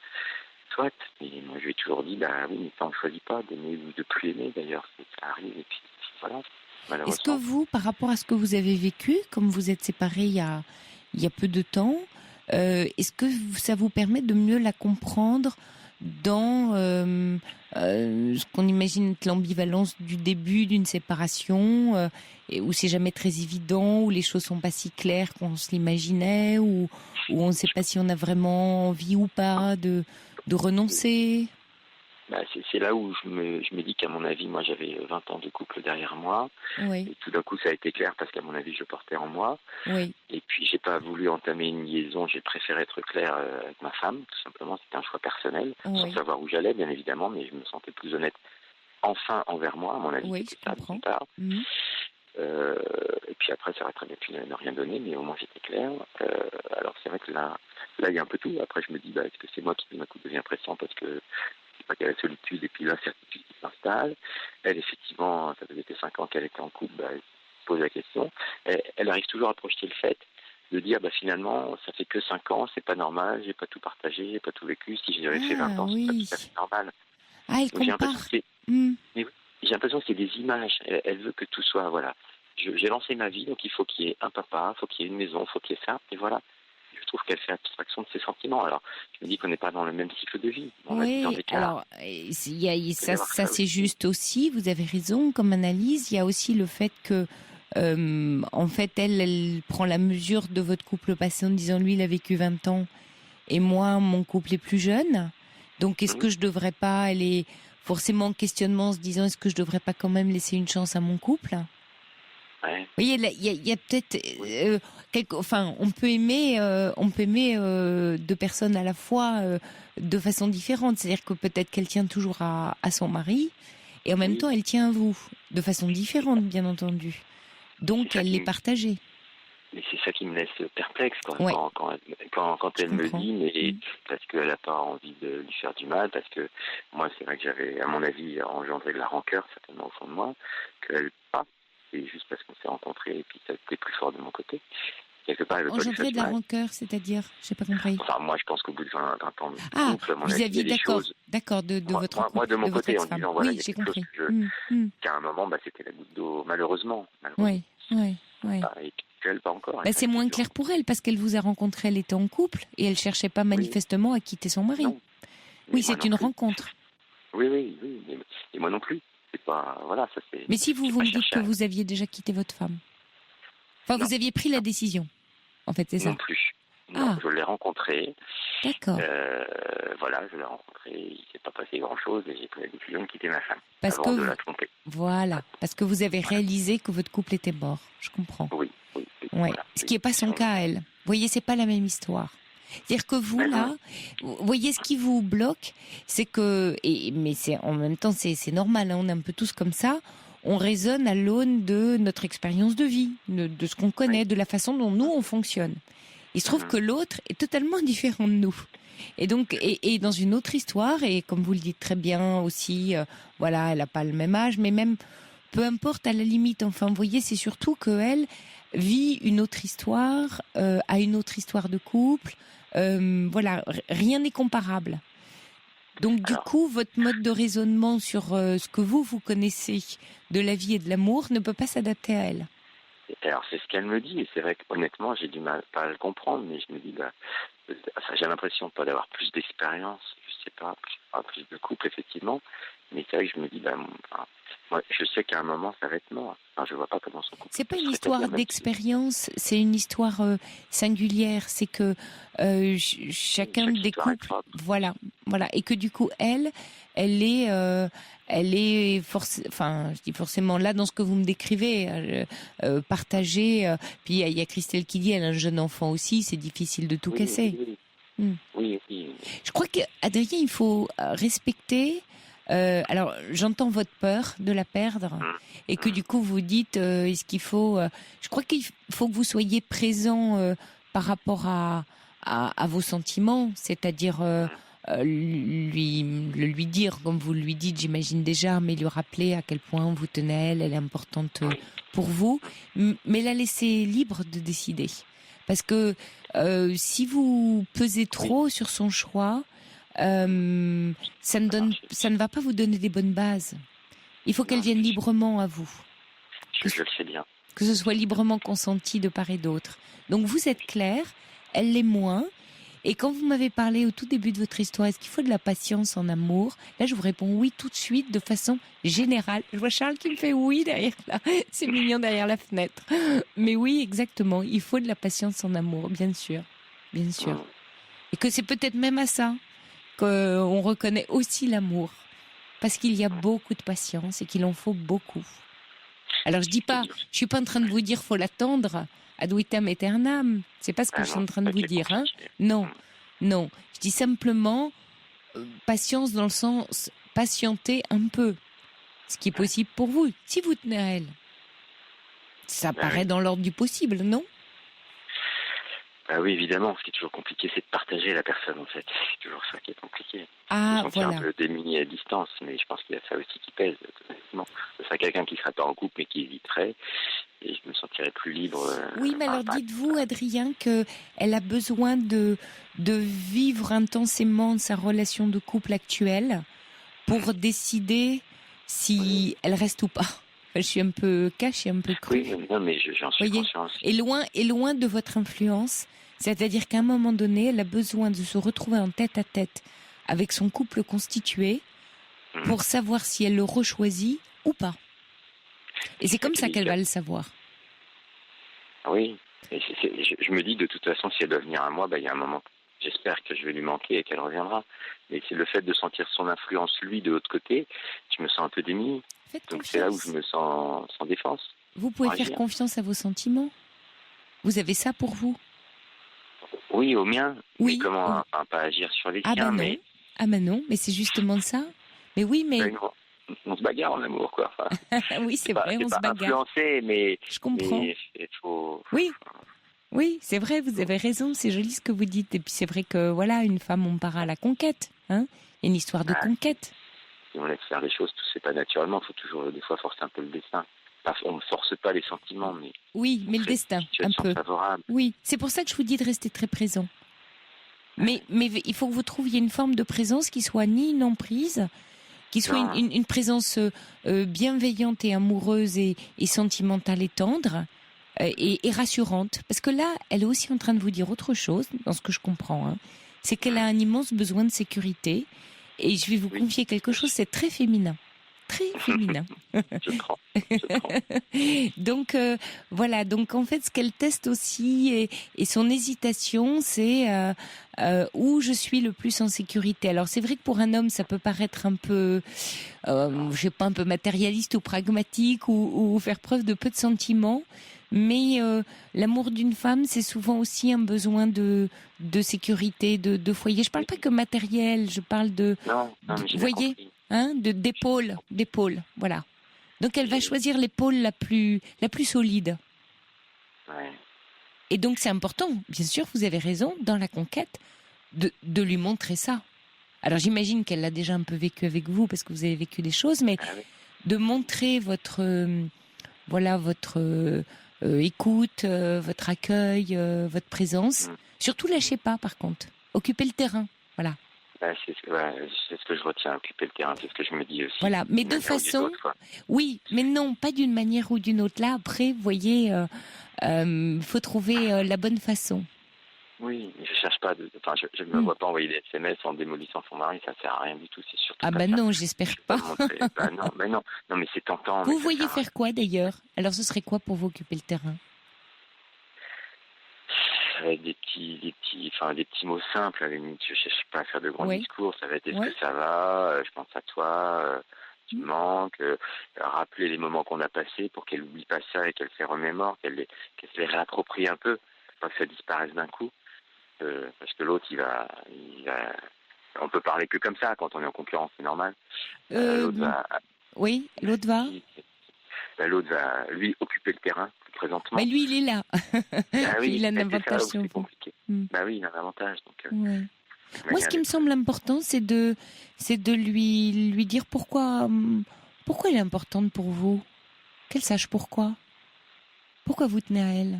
soit, mais moi je lui ai toujours dit, bah oui, mais ça on ne choisit pas d'aimer ou de plus aimer d'ailleurs, ça arrive, et puis voilà. Est-ce que vous, par rapport à ce que vous avez vécu, comme vous êtes séparés il y a peu de temps, est-ce que ça vous permet de mieux la comprendre dans ce qu'on imagine être l'ambivalence du début d'une séparation, où c'est jamais très évident, où les choses sont pas si claires qu'on se l'imaginait, où on ne sait pas si on a vraiment envie ou pas de renoncer? C'est là où je me dis qu'à mon avis, moi j'avais 20 ans de couple derrière moi, et tout d'un coup ça a été clair parce qu'à mon avis je portais en moi, et puis j'ai pas voulu entamer une liaison, j'ai préféré être clair avec ma femme, tout simplement, c'était un choix personnel, sans savoir où j'allais bien évidemment, mais je me sentais plus honnête enfin envers moi, à mon avis c'était ça d'une part. Et puis après ça aurait très bien pu ne rien donner, mais au moins j'étais clair. Alors c'est vrai que là il y a un peu tout, après je me dis est-ce que c'est moi qui d'un coup devient pressant parce que qu'il y a la solitude et puis l'incertitude qui s'installe. Elle, effectivement, ça faisait 5 ans qu'elle était en couple, elle se pose la question. Elle arrive toujours à projeter le fait de dire, finalement, ça fait que 5 ans, c'est pas normal, j'ai pas tout partagé, j'ai pas tout vécu, si j'avais fait 20 ans, c'est pas tout à fait normal. Ah, elle compare. J'ai l'impression que c'est des images. Elle veut que tout soit, voilà. J'ai lancé ma vie, donc il faut qu'il y ait un papa, il faut qu'il y ait une maison, il faut qu'il y ait ça, et voilà. Je trouve qu'elle fait abstraction de ses sentiments. Alors, je me dis qu'on n'est pas dans le même cycle de vie. Alors, ça c'est juste aussi, vous avez raison, comme analyse. Il y a aussi le fait que, en fait, elle prend la mesure de votre couple passé en disant, lui, il a vécu 20 ans, et moi, mon couple est plus jeune. Donc, est-ce que je devrais pas, elle est forcément en questionnement en se disant, est-ce que je devrais pas quand même laisser une chance à mon couple? Vous voyez, il y a peut-être, on peut aimer deux personnes à la fois de façon différente. C'est-à-dire que peut-être qu'elle tient toujours à son mari et en même temps elle tient à vous de façon différente, bien entendu. Donc elle l'est partagée. Mais c'est ça qui me laisse perplexe quand elle me dit, mais parce qu'elle n'a pas envie de lui faire du mal, parce que moi c'est vrai que j'avais, à mon avis, engendré de la rancœur certainement au fond de moi, qu'elle pas. C'est juste parce qu'on s'est rencontrés et puis ça a été plus fort de mon côté. Quelque part, engendrer de la rancœur, c'est-à-dire, j'ai pas compris. Enfin, moi, je pense qu'au bout de 20 ans de couple, vous aviez d'accord de votre moi, de mon côté, en disant, voilà, j'ai compris. Qu'à un moment, c'était la goutte d'eau, malheureusement. Oui. Et qu'elle, pas encore. C'est moins clair pour elle, parce qu'elle vous a rencontré, elle était en couple, et elle cherchait pas manifestement à quitter son mari. Oui, c'est une rencontre. Oui, et moi non plus. C'est pas, voilà, ça c'est. Mais si vous me dites que vous aviez déjà quitté votre femme, vous aviez pris la décision, en fait, c'est ça? Non plus. Non, je l'ai rencontré. D'accord. Je l'ai rencontré. Il s'est pas passé grand-chose et j'ai pris la décision de quitter ma femme avant de la tromper. Voilà, parce que vous avez réalisé que votre couple était mort. Je comprends. Oui. Voilà. Ce qui n'est pas son cas à elle. Vous voyez, c'est pas la même histoire. C'est-à-dire que vous, là, vous voyez, ce qui vous bloque, c'est que, mais c'est, en même temps, c'est normal, on est un peu tous comme ça, on raisonne à l'aune de notre expérience de vie, de ce qu'on connaît, de la façon dont nous, on fonctionne. Il se trouve que l'autre est totalement différent de nous. Et donc, et dans une autre histoire, et comme vous le dites très bien aussi, elle n'a pas le même âge, mais même, peu importe, à la limite, enfin, vous voyez, c'est surtout qu'elle, vit une autre histoire, a une autre histoire de couple. Voilà, rien n'est comparable. Donc du coup, votre mode de raisonnement sur ce que vous connaissez de la vie et de l'amour ne peut pas s'adapter à elle. Alors c'est ce qu'elle me dit, et c'est vrai qu'honnêtement j'ai du mal pas à le comprendre, mais je me dis j'ai l'impression pas d'avoir plus d'expérience, je sais pas, plus de couple effectivement, mais c'est vrai que je me dis moi je sais qu'à un moment ça va être mort. Je vois pas comment son couple. C'est pas une histoire d'expérience, c'est une histoire singulière. C'est que chacun des couples, voilà, et que du coup elle est enfin, je dis forcément là dans ce que vous me décrivez, partagée. Puis il y a Christelle qui dit, elle a un jeune enfant aussi, c'est difficile de tout casser. Oui. Je crois qu'Adrien, il faut respecter. Alors, j'entends votre peur de la perdre et que du coup vous dites, est-ce qu'il faut je crois qu'il faut que vous soyez présent par rapport à vos sentiments, c'est-à-dire lui dire, comme vous lui dites, j'imagine déjà, mais lui rappeler à quel point vous tenez à elle, elle est importante pour vous, mais la laisser libre de décider. Parce que si vous pesez trop sur son choix, ça ne va pas vous donner des bonnes bases. Il faut qu'elle vienne librement à vous. Je le sais bien. Que ce soit librement consenti de part et d'autre. Donc vous êtes clair, elle l'est moins. Et quand vous m'avez parlé au tout début de votre histoire, est-ce qu'il faut de la patience en amour? Là, je vous réponds oui tout de suite, de façon générale. Je vois Charles qui me fait oui derrière là. C'est mignon derrière la fenêtre. Mais oui, exactement. Il faut de la patience en amour, bien sûr. Bien sûr. Et que c'est peut-être même à ça qu'on reconnaît aussi l'amour. Parce qu'il y a beaucoup de patience et qu'il en faut beaucoup. Alors, je suis pas en train de vous dire faut l'attendre ad vitam aeternam. C'est pas ce que je suis en train de vous dire, hein. Non. Je dis simplement patience dans le sens patienter un peu. Ce qui est possible pour vous, si vous tenez à elle. Ça paraît dans l'ordre du possible, non? Oui, évidemment. Ce qui est toujours compliqué, c'est de partager la personne, en fait. C'est toujours ça qui est compliqué. Ah, voilà. Un peu démuni à distance, mais je pense qu'il y a ça aussi qui pèse. Ce serait quelqu'un qui serait pas en couple, mais qui hésiterait, et je me sentirais plus libre. Oui, mais alors dites-vous, Adrien, qu'elle a besoin de vivre intensément sa relation de couple actuelle pour décider si elle reste ou pas. Je suis un peu cash et un peu cru. Oui, non, mais j'en suis conscient aussi. Et loin de votre influence, c'est-à-dire qu'à un moment donné, elle a besoin de se retrouver en tête-à-tête avec son couple constitué pour savoir si elle le rechoisit ou pas. Et c'est comme ça qu'elle va le savoir. Oui, et je me dis de toute façon, si elle doit venir à moi, il y a un moment, j'espère que je vais lui manquer et qu'elle reviendra. Mais c'est le fait de sentir son influence, lui, de l'autre côté, je me sens un peu démuni. Donc c'est là où je me sens sans défense. Vous pouvez faire confiance à vos sentiments. Vous avez ça pour vous. Oui, au mien. Oui. Mais comment pas agir sur les siens, mais... Ah ben non, mais c'est justement ça. Mais oui, mais... On se bagarre en amour, quoi. Enfin, oui, c'est vrai, on se bagarre. Influencé, mais... Je comprends. Mais faut... Oui, c'est vrai, vous avez raison, c'est joli ce que vous dites. Et puis c'est vrai que, voilà, une femme, on part à la conquête. Hein, il y a une histoire de conquête. Si on laisse faire les choses, tout se fait pas naturellement. Il faut toujours, des fois, forcer un peu le destin. Enfin, on ne force pas les sentiments, mais... Oui, mais le destin, un peu. Favorable. Oui, c'est pour ça que je vous dis de rester très présent. Mais il faut que vous trouviez une forme de présence qui soit ni une emprise, qui soit une présence bienveillante et amoureuse et sentimentale et tendre et rassurante. Parce que là, elle est aussi en train de vous dire autre chose, dans ce que je comprends. Hein. C'est qu'elle a un immense besoin de sécurité. Et je vais vous confier quelque chose, c'est très féminin. Très féminin. Je prends. Donc, voilà. Donc, en fait, ce qu'elle teste aussi et son hésitation, c'est où je suis le plus en sécurité. Alors, c'est vrai que pour un homme, ça peut paraître un peu, je sais pas, un peu matérialiste ou pragmatique ou faire preuve de peu de sentiments. Mais l'amour d'une femme, c'est souvent aussi un besoin de sécurité, de foyer. Je parle pas que matériel, je parle de... Non, vous voyez, hein, d'épaule, voilà. Donc elle va choisir l'épaule la plus solide. Ouais. Et donc c'est important, bien sûr, vous avez raison, dans la conquête, de lui montrer ça. Alors j'imagine qu'elle l'a déjà un peu vécu avec vous, parce que vous avez vécu des choses, mais de montrer votre écoute, votre accueil, votre présence. Surtout lâchez pas, par contre. Occupez le terrain, voilà. C'est ce que je retiens, occuper le terrain, c'est ce que je me dis aussi. Voilà, mais de façon... Oui, mais non, pas d'une manière ou d'une autre. Là, après, vous voyez, faut trouver la bonne façon. Oui, je cherche pas je ne me vois pas envoyer des SMS en démolissant son mari, ça sert à rien du tout, c'est surtout. Ah bah non, j'espère pas. Non, mais c'est tentant. Vous voyez faire quoi d'ailleurs? Alors ce serait quoi pour vous occuper le terrain? Avec des petits mots simples, à la limite. Je cherche pas à faire de grands discours, ça va être est-ce que ça va, je pense à toi, tu me manques, rappeler les moments qu'on a passés pour qu'elle n'oublie pas ça et qu'elle se les remémore, qu'elle se les réapproprie un peu, pas que ça disparaisse d'un coup. Parce que l'autre, il va, on peut parler que comme ça quand on est en concurrence, c'est normal. L'autre va. Oui, l'autre va. L'autre va, lui, occuper le terrain présentement. Mais lui, il est là. Oui, il a un avantage sur vous. Compliqué. Oui, il a un avantage. Donc, moi, ce qui me semble important, c'est de lui dire pourquoi elle est importante pour vous. Qu'elle sache pourquoi. Pourquoi vous tenez à elle.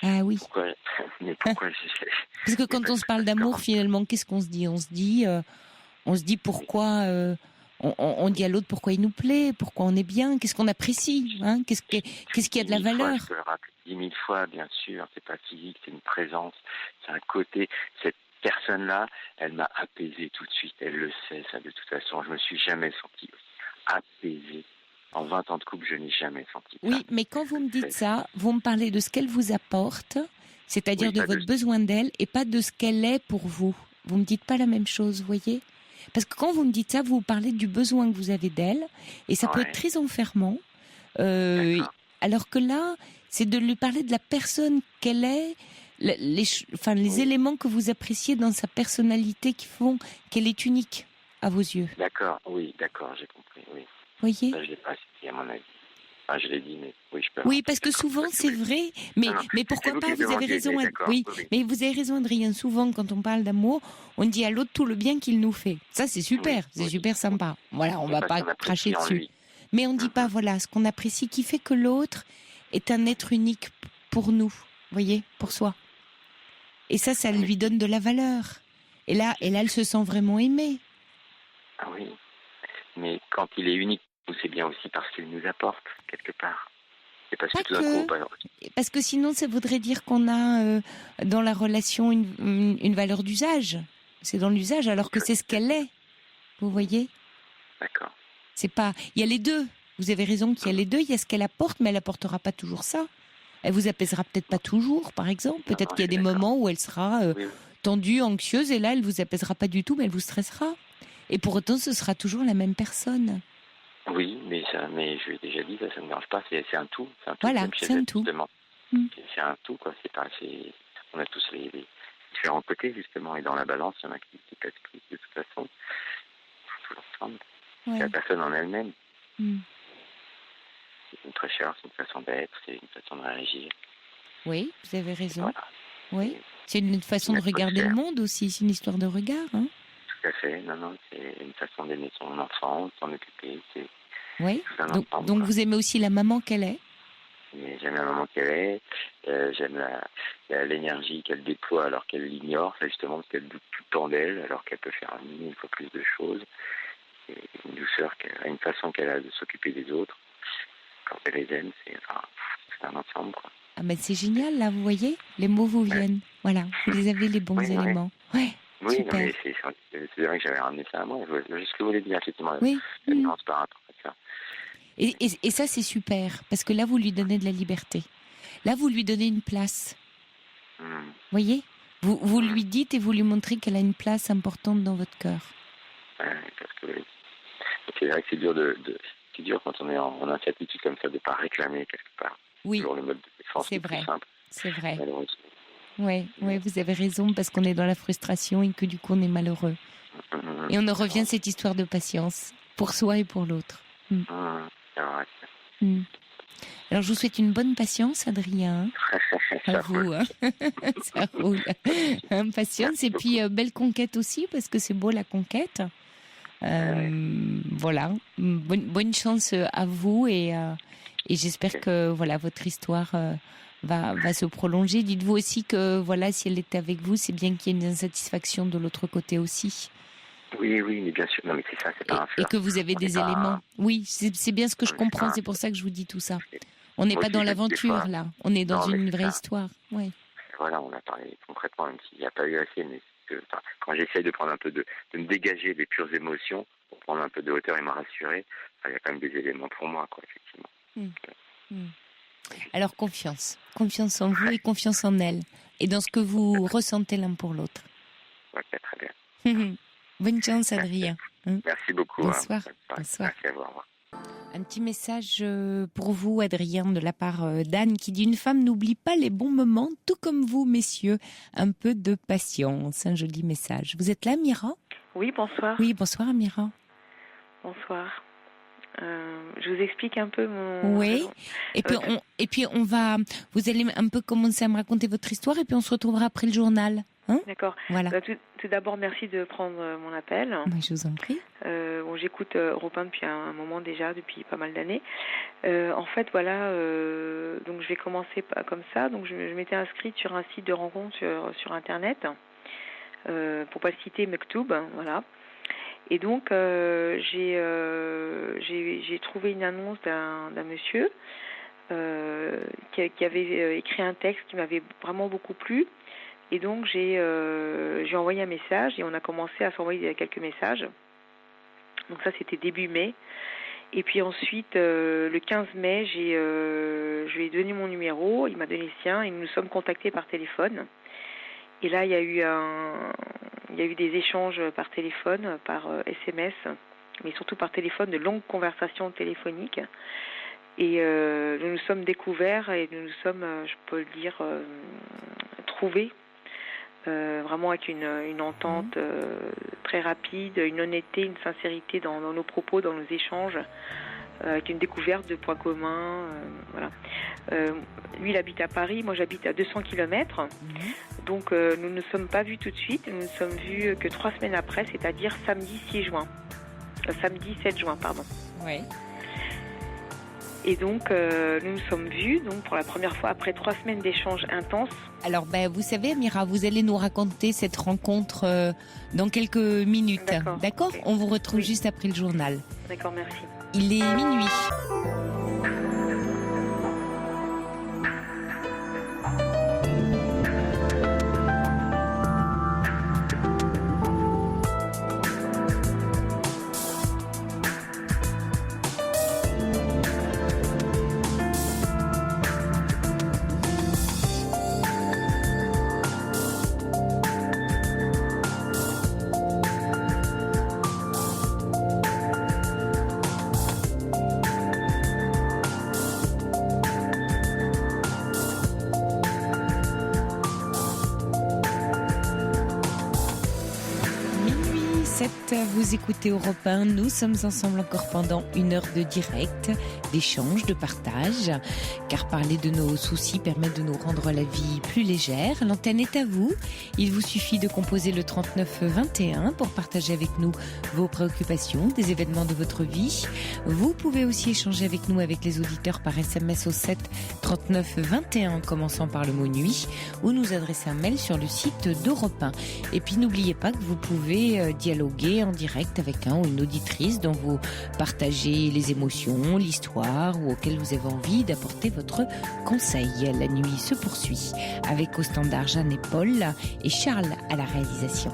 Ah oui. Pourquoi Parce que quand on se parle d'amour, finalement, qu'est-ce qu'on se dit? On se dit pourquoi. On dit à l'autre pourquoi il nous plaît, pourquoi on est bien, qu'est-ce qu'on apprécie, hein, qu'est-ce qui a de la valeur. Je le rappelle 10 000 fois, bien sûr. C'est pas physique, c'est une présence, c'est un côté. Cette personne-là, elle m'a apaisé tout de suite. Elle le sait, ça, de toute façon. Je me suis jamais senti apaisé. En 20 ans de couple, je n'ai jamais senti ça. Oui, mais quand vous me dites ça, vous me parlez de ce qu'elle vous apporte, c'est-à-dire de votre besoin d'elle, et pas de ce qu'elle est pour vous. Vous me dites pas la même chose, vous voyez? Parce que quand vous me dites ça, vous parlez du besoin que vous avez d'elle, et ça peut être très enfermant. Alors que là, c'est de lui parler de la personne qu'elle est, les éléments que vous appréciez dans sa personnalité qui font qu'elle est unique à vos yeux. D'accord, j'ai compris, oui. Voyez? Ça, je l'ai pas cité à mon avis. Enfin, je l'ai dit, mais oui, je peux. Oui, parce que souvent c'est vrai, mais pourquoi pas? Vous avez raison. Oui, mais vous avez raison, Adrien. Souvent, quand on parle d'amour, on dit à l'autre tout le bien qu'il nous fait. Ça, c'est super, c'est super sympa. Voilà, on va pas cracher dessus. Mais on dit pas, voilà, ce qu'on apprécie, qui fait que l'autre est un être unique pour nous. Voyez, pour soi. Et ça lui donne de la valeur. Et là, elle se sent vraiment aimée. Ah oui. Mais quand il est unique, c'est bien aussi parce qu'il nous apporte, quelque part. C'est parce que tout d'un coup... Parce que sinon, ça voudrait dire qu'on a dans la relation une valeur d'usage. C'est dans l'usage, alors que c'est ce qu'elle est. Vous voyez? D'accord. C'est pas... Il y a les deux. Vous avez raison qu'il y a les deux. Il y a ce qu'elle apporte, mais elle apportera pas toujours ça. Elle vous apaisera peut-être pas toujours, par exemple. Peut-être qu'il y a des moments où elle sera tendue, anxieuse, et là, elle vous apaisera pas du tout, mais elle vous stressera. Et pour autant, ce sera toujours la même personne. Oui, mais je l'ai déjà dit, ça ne me dérange pas, c'est un tout. Voilà, c'est un tout. C'est un tout, quoi. On a tous les différents côtés, justement, et dans la balance, il y en a qui pèsent plus, de toute façon. Tout l'ensemble. C'est la personne en elle-même. C'est une fraîcheur, c'est une façon d'être, c'est une façon de réagir. Oui, vous avez raison. Voilà. Oui, c'est une façon de regarder le monde aussi, c'est une histoire de regard, hein. Tout à fait, non, c'est une façon d'aimer son enfant, de s'en occuper. Oui, donc vous aimez aussi la maman qu'elle est? J'aime la maman qu'elle est, j'aime l'énergie qu'elle déploie alors qu'elle l'ignore, justement parce qu'elle doute tout le temps d'elle, alors qu'elle peut faire 1000 fois plus de choses. Et une douceur, une façon qu'elle a de s'occuper des autres. Quand elle les aime, c'est un ensemble, quoi. Ah ben c'est génial, là, vous voyez, les mots vous viennent. Voilà, vous les avez les bons éléments. Ouais. Oui, super. Non, mais c'est vrai que j'avais ramené ça à moi. Je ce que vous voulez dire, effectivement. Oui. La nuance par rapport à ça. Et ça, c'est super, parce que là, vous lui donnez de la liberté. Là, vous lui donnez une place. Voyez, vous lui dites et vous lui montrez qu'elle a une place importante dans votre cœur. Parce que c'est vrai que c'est dur quand on est en incertitude comme ça de ne pas réclamer quelque part. Oui, toujours le mode de défense c'est vrai. Simple. C'est vrai. Oui, vous avez raison, parce qu'on est dans la frustration et que du coup, on est malheureux. Et on en revient à cette histoire de patience, pour soi et pour l'autre. Alors, je vous souhaite une bonne patience, Adrien. À vous. Ça roule. Patience, et puis belle conquête aussi, parce que c'est beau la conquête. Voilà. Bonne chance à vous et Et j'espère que voilà votre histoire va se prolonger. Dites-vous aussi que voilà, si elle est avec vous, c'est bien qu'il y ait une insatisfaction de l'autre côté aussi. Oui, mais bien sûr. Non, mais c'est ça, c'est pas un flirt. Et que vous avez des éléments. Oui, c'est bien ce que je comprends. C'est pour ça que je vous dis tout ça. On n'est pas dans l'aventure, là. On est dans une vraie histoire. Ouais. Voilà, on a parlé concrètement, même s'il n'y a pas eu assez, mais quand j'essaye de prendre un peu de me dégager des pures émotions, pour prendre un peu de hauteur et me rassurer, il y a quand même des éléments pour moi, quoi, effectivement. Alors confiance en vous et confiance en elle, et dans ce que vous ressentez l'un pour l'autre. Ok, très bien. Bonne chance, Adrien. Merci beaucoup. Bonsoir. Bonsoir. Merci à vous. Au revoir. Un petit message pour vous, Adrien, de la part d'Anne, qui dit: une femme n'oublie pas les bons moments, tout comme vous, messieurs. Un peu de patience. Un joli message. Vous êtes là, Mira ? Oui, bonsoir. Oui, bonsoir, Mira. Bonsoir. Je vous explique un peu mon... Oui. Et puis on va... Vous allez un peu commencer à me raconter votre histoire, et puis on se retrouvera après le journal. Hein ? D'accord. Voilà. Tout d'abord, merci de prendre mon appel. Je vous en prie. J'écoute Europe 1 depuis un moment déjà, depuis pas mal d'années. En fait, voilà, donc je vais commencer comme ça. Donc je m'étais inscrite sur un site de rencontre sur Internet, pour pas le citer, Mektoub, voilà. Et donc j'ai trouvé une annonce d'un monsieur qui avait écrit un texte qui m'avait vraiment beaucoup plu. Et donc j'ai envoyé un message et on a commencé à s'envoyer quelques messages. Donc ça, c'était début mai. Et puis ensuite, le 15 mai, je lui ai donné mon numéro, il m'a donné le sien et nous nous sommes contactés par téléphone. Et là, il y a eu des échanges par téléphone, par SMS, mais surtout par téléphone, de longues conversations téléphoniques. Et nous nous sommes découverts et nous nous sommes, je peux le dire, trouvés. Vraiment avec une entente très rapide, une honnêteté, une sincérité dans nos propos, dans nos échanges, avec une découverte de points communs. Voilà. Lui, il habite à Paris, moi j'habite à 200 km. Donc nous ne nous sommes pas vus tout de suite, nous ne sommes vus que 3 semaines après, c'est-à-dire samedi 7 juin, pardon. Oui. Et donc, nous nous sommes vus pour la première fois après 3 semaines d'échanges intenses. Alors, vous savez, Amira, vous allez nous raconter cette rencontre dans quelques minutes. D'accord okay. On vous retrouve juste après le journal. D'accord, merci. Il est minuit. Vous écoutez Europe 1, nous sommes ensemble encore pendant 1 heure de direct, d'échange, de partage, car parler de nos soucis permet de nous rendre la vie plus légère. L'antenne est à vous, il vous suffit de composer le 39 21 pour partager avec nous vos préoccupations, des événements de votre vie. Vous pouvez aussi échanger avec nous, avec les auditeurs, par SMS au 7 39 21 en commençant par le mot nuit, ou nous adresser un mail sur le site d'Europe 1. Et puis n'oubliez pas que vous pouvez dialoguer en direct avec un ou une auditrice dont vous partagez les émotions, l'histoire, ou auquel vous avez envie d'apporter votre conseil. La nuit se poursuit avec au standard Jeanne et Paul et Charles à la réalisation.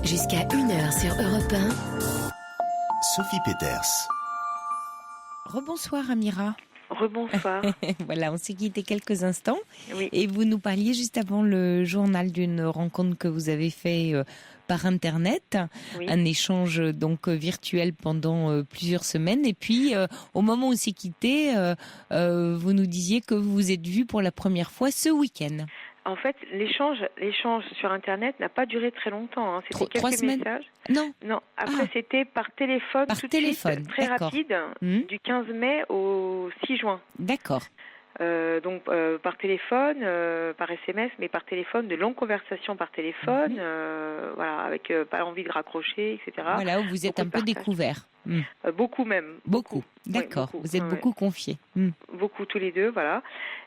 Jusqu'à 1h sur Europe 1. Sophie Peters. Rebonsoir Amira. Rebonsoir. Voilà, on s'est quitté quelques instants. Oui. Et vous nous parliez juste avant le journal d'une rencontre que vous avez fait par Internet. Oui. Un échange donc virtuel pendant plusieurs semaines. Et puis, au moment où on s'est quitté, vous nous disiez que vous vous êtes vus pour la première fois ce week-end. En fait, l'échange sur Internet n'a pas duré très longtemps. C'était quelques 3 semaines. Messages. Non. Après, c'était par téléphone. Par téléphone. Suite, très rapide, du 15 mai au 6 juin. D'accord. Donc par téléphone, par SMS, mais par téléphone, de longues conversations par téléphone, voilà, avec pas envie de raccrocher, etc. Voilà, où vous êtes un peu découvert. Beaucoup même. Beaucoup. D'accord. Oui, beaucoup. Vous êtes beaucoup confiés. Beaucoup tous les deux, voilà.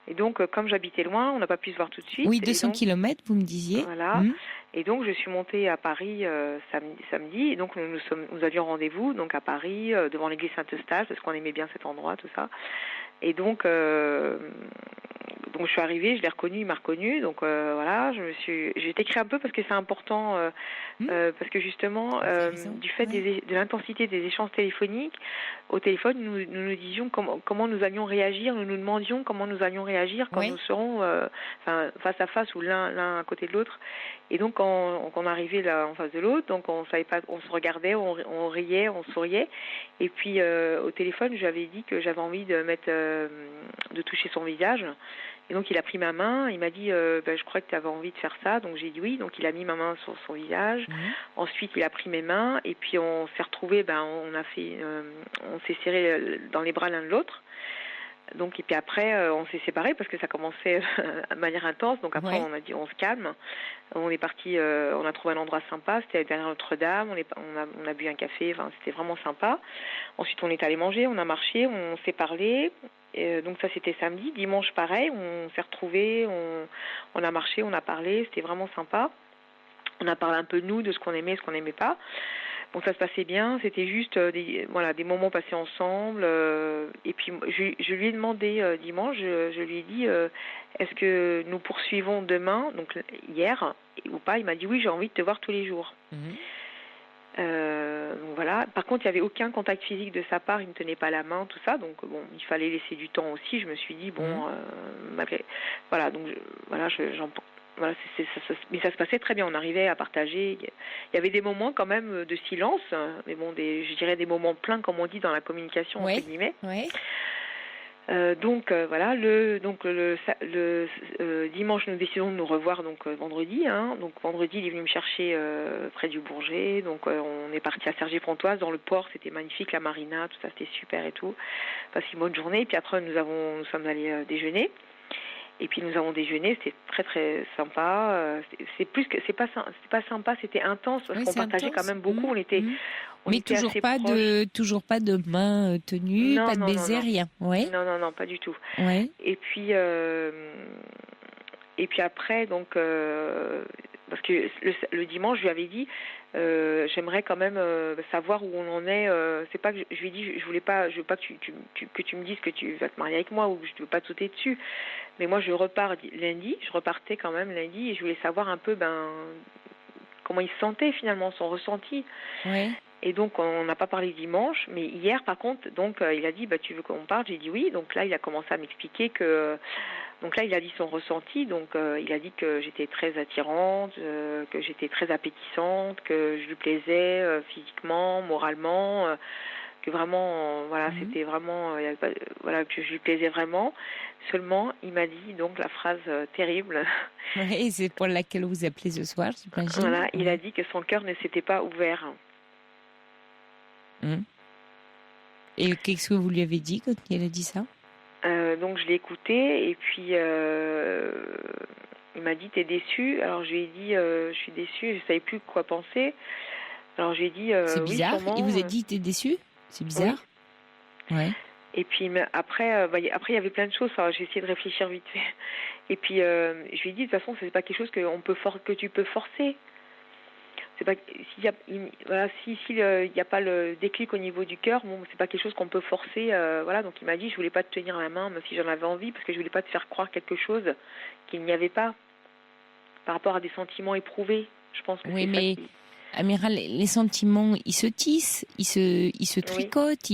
Et donc, comme j'habitais loin, on n'a pas pu se voir tout de suite. Oui, 200 kilomètres, vous me disiez. Voilà. Et donc, je suis montée à Paris samedi. Et donc, nous avions rendez-vous donc à Paris, devant l'église Saint-Eustache, parce qu'on aimait bien cet endroit, tout ça. Et donc je suis arrivée, je l'ai reconnu, il m'a reconnu. Donc voilà, j'ai écrit un peu parce que c'est important, parce que justement, du fait de l'intensité des échanges téléphoniques, au téléphone, nous disions comment nous allions réagir, nous nous demandions comment nous allions réagir quand nous serons face à face ou l'un à côté de l'autre. Et donc quand on arrivait là en face de l'autre, donc on savait pas, on se regardait, on riait, on souriait. Et puis au téléphone, je lui avais dit que j'avais envie de toucher son visage. Et donc il a pris ma main, il m'a dit je crois que tu avais envie de faire ça. Donc j'ai dit oui, donc il a mis ma main sur son visage. Ensuite il a pris mes mains et puis on s'est retrouvés, on s'est serrés dans les bras l'un de l'autre. Donc et puis après on s'est séparés parce que ça commençait de manière intense. Donc après on a dit on se calme. On est parti, on a trouvé un endroit sympa, c'était derrière Notre-Dame. On a bu un café, enfin c'était vraiment sympa. Ensuite on est allé manger, on a marché, on s'est parlé. Donc ça c'était samedi. Dimanche pareil, on s'est retrouvés, on a marché, on a parlé, c'était vraiment sympa. On a parlé un peu de nous, de ce qu'on aimait, ce qu'on n'aimait pas. Bon, ça se passait bien, c'était juste des moments passés ensemble. Et puis je lui ai demandé dimanche, je lui ai dit est-ce que nous poursuivons demain, donc hier, ou pas. Il m'a dit oui, j'ai envie de te voir tous les jours. Donc voilà. Par contre, il n'y avait aucun contact physique de sa part, il ne tenait pas la main, tout ça. Donc bon, il fallait laisser du temps aussi. Je me suis dit voilà. Donc voilà, mais ça se passait très bien. On arrivait à partager. Il y avait des moments quand même de silence, mais bon, je dirais des moments pleins, comme on dit dans la communication entre guillemets. Donc voilà, le dimanche nous décidons de nous revoir vendredi. Donc vendredi il est venu me chercher près du Bourget. Donc on est parti à Cergy-Pontoise dans le port, c'était magnifique, la marina, tout ça c'était super et tout. Passé une bonne journée. Et puis après nous sommes allés déjeuner. Et puis nous avons déjeuné, c'était très très sympa. C'est pas sympa, c'était intense parce qu'on partageait quand même beaucoup. Mais toujours pas de main tenue, pas de baiser, rien. Non, pas du tout. Et puis après donc parce que le dimanche je lui avais dit j'aimerais quand même savoir où on en est. C'est pas que je lui ai dit je veux pas que tu me dises que tu vas te marier avec moi ou que je veux pas te sauter dessus. Mais moi je repartais quand même lundi et je voulais savoir un peu comment il se sentait finalement, son ressenti. Et donc on n'a pas parlé dimanche, mais hier par contre donc il a dit tu veux qu'on parle, j'ai dit oui. Donc là il a commencé à m'expliquer donc là il a dit son ressenti, donc il a dit que j'étais très attirante, que j'étais très appétissante, que je lui plaisais physiquement, moralement, que vraiment c'était vraiment que je lui plaisais vraiment. Seulement il m'a dit donc la phrase terrible. Et c'est pour laquelle vous appelez ce soir, j'imagine. Voilà, il a dit que son cœur ne s'était pas ouvert. Et qu'est-ce que vous lui avez dit quand il a dit ça? Donc je l'ai écouté et puis il m'a dit t'es déçue. Alors je lui ai dit je suis déçue, je savais plus quoi penser. Alors j'ai dit c'est bizarre. Oui, il vous a dit t'es déçue? C'est bizarre. Oui. Et puis après il y avait plein de choses. Alors, j'ai essayé de réfléchir vite fait. Et puis je lui ai dit de toute façon c'est pas quelque chose que tu peux forcer. C'est pas s'il y a pas le déclic au niveau du cœur, c'est pas quelque chose qu'on peut forcer. Donc il m'a dit je voulais pas te tenir la main même si j'en avais envie parce que je voulais pas te faire croire quelque chose qu'il n'y avait pas par rapport à des sentiments éprouvés. Je pense que oui, mais Amira, les sentiments, ils se tissent, ils se tricotent,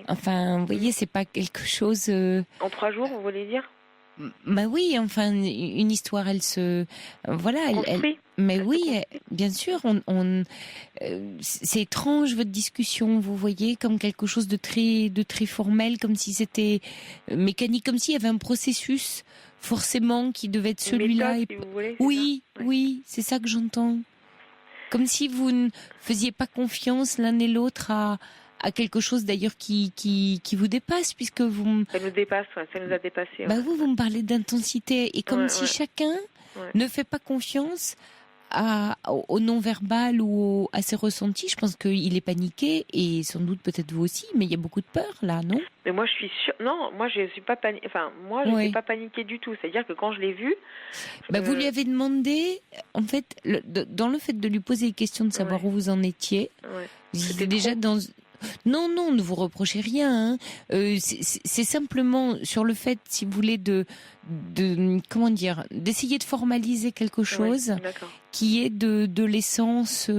enfin, vous voyez, c'est pas quelque chose. En 3 jours, vous voulez dire? Oui, enfin, une histoire, elle se, mais oui, bien sûr, c'est étrange votre discussion, vous voyez, comme quelque chose de très formel, comme si c'était mécanique, comme s'il y avait un processus forcément qui devait être celui-là. Méthode, si vous voulez, oui, c'est ça que j'entends. Comme si vous ne faisiez pas confiance l'un et l'autre à à quelque chose d'ailleurs qui vous dépasse, puisque vous... Ça nous dépasse, ça nous a dépassé. Bah vous me parlez d'intensité, et comme si chacun ne fait pas confiance au non-verbal ou à ses ressentis. Je pense qu'il est paniqué, et sans doute peut-être vous aussi, mais il y a beaucoup de peur là, non? Mais moi je suis sûre, non, moi je suis pas paniquée, enfin moi je n'étais pas paniquée du tout, c'est-à-dire que quand je l'ai vu... Vous lui avez demandé, en fait, dans le fait de lui poser des questions, de savoir où vous en étiez, vous étiez déjà dans... Non, ne vous reprochez rien. Hein. C'est simplement sur le fait, si vous voulez, comment dire, d'essayer de formaliser quelque chose qui est de l'essence,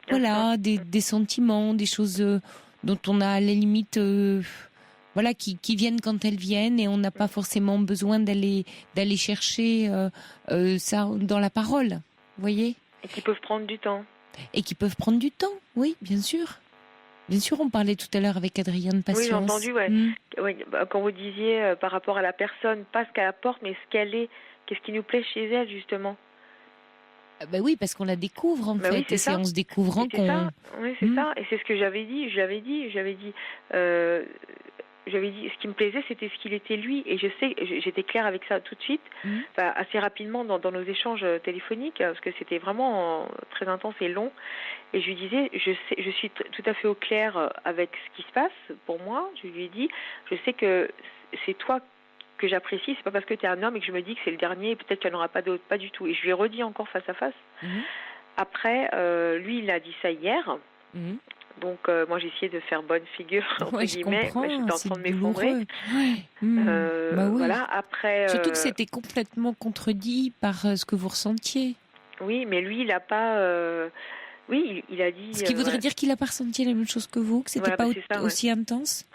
voilà, des sentiments, des choses dont on a à la limite, voilà, qui viennent quand elles viennent, et on n'a pas forcément besoin d'aller chercher ça dans la parole. Vous voyez ? Et qui peuvent prendre du temps. Oui, bien sûr. Bien sûr, on parlait tout à l'heure avec Adrienne Patience. Oui, j'ai entendu, Oui, quand vous disiez par rapport à la personne, pas ce qu'elle apporte, mais ce qu'elle est, qu'est-ce qui nous plaît chez elle, justement. Oui, parce qu'on la découvre, en fait, oui, et c'est en se découvrant qu'on... Oui, c'est ça, et c'est ce que j'avais dit, j'avais dit, ce qui me plaisait, c'était ce qu'il était lui, et je sais, j'étais claire avec ça tout de suite, assez rapidement dans nos échanges téléphoniques, parce que c'était vraiment très intense et long, et je lui disais, je suis tout à fait au clair avec ce qui se passe pour moi. Je lui ai dit, je sais que c'est toi que j'apprécie, c'est pas parce que tu es un homme et que je me dis que c'est le dernier, et peut-être qu'il n'y en aura pas d'autres, pas du tout, et je lui ai redit encore face à face. Après, lui, il a dit ça hier. Donc, moi, j'ai essayé de faire bonne figure, entre guillemets, mais j'étais en train de m'effondrer. Voilà, après... Surtout que c'était complètement contredit par ce que vous ressentiez. Oui, mais lui, il n'a pas... Oui, il a dit... Ce qui voudrait dire qu'il n'a pas ressenti la même chose que vous, que c'était pas aussi intense.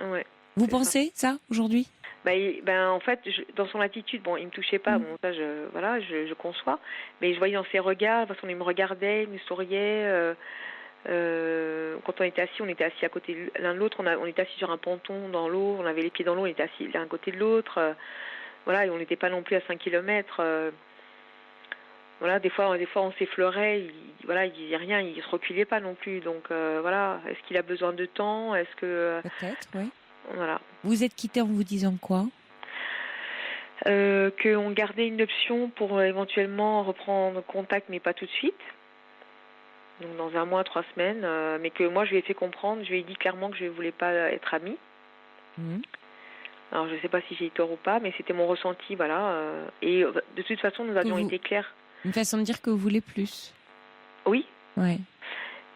Vous pensez ça, aujourd'hui? En fait, dans son attitude, bon, il me touchait pas, bon, ça, je conçois, mais je voyais dans ses regards, de toute façon, il me regardait, il me souriait... quand on était assis à côté l'un de l'autre, on était assis sur un ponton dans l'eau, on avait les pieds dans l'eau, on était assis l'un à côté de l'autre, voilà, et on n'était pas non plus à 5 kilomètres, voilà, des fois on s'effleurait, il disait rien, il se reculait pas non plus, donc voilà, est-ce qu'il a besoin de temps, est-ce que... Peut-être, oui. Voilà. Vous êtes quittés en vous disant quoi? Qu'on gardait une option pour éventuellement reprendre contact, mais pas tout de suite. Donc dans 1 mois, 3 semaines, mais que moi je lui ai fait comprendre, je lui ai dit clairement que je ne voulais pas être amie. Alors je ne sais pas si j'ai eu tort ou pas, mais c'était mon ressenti, voilà. Et de toute façon, nous avions été clairs. Une façon de dire que vous voulez plus. Oui. Ouais.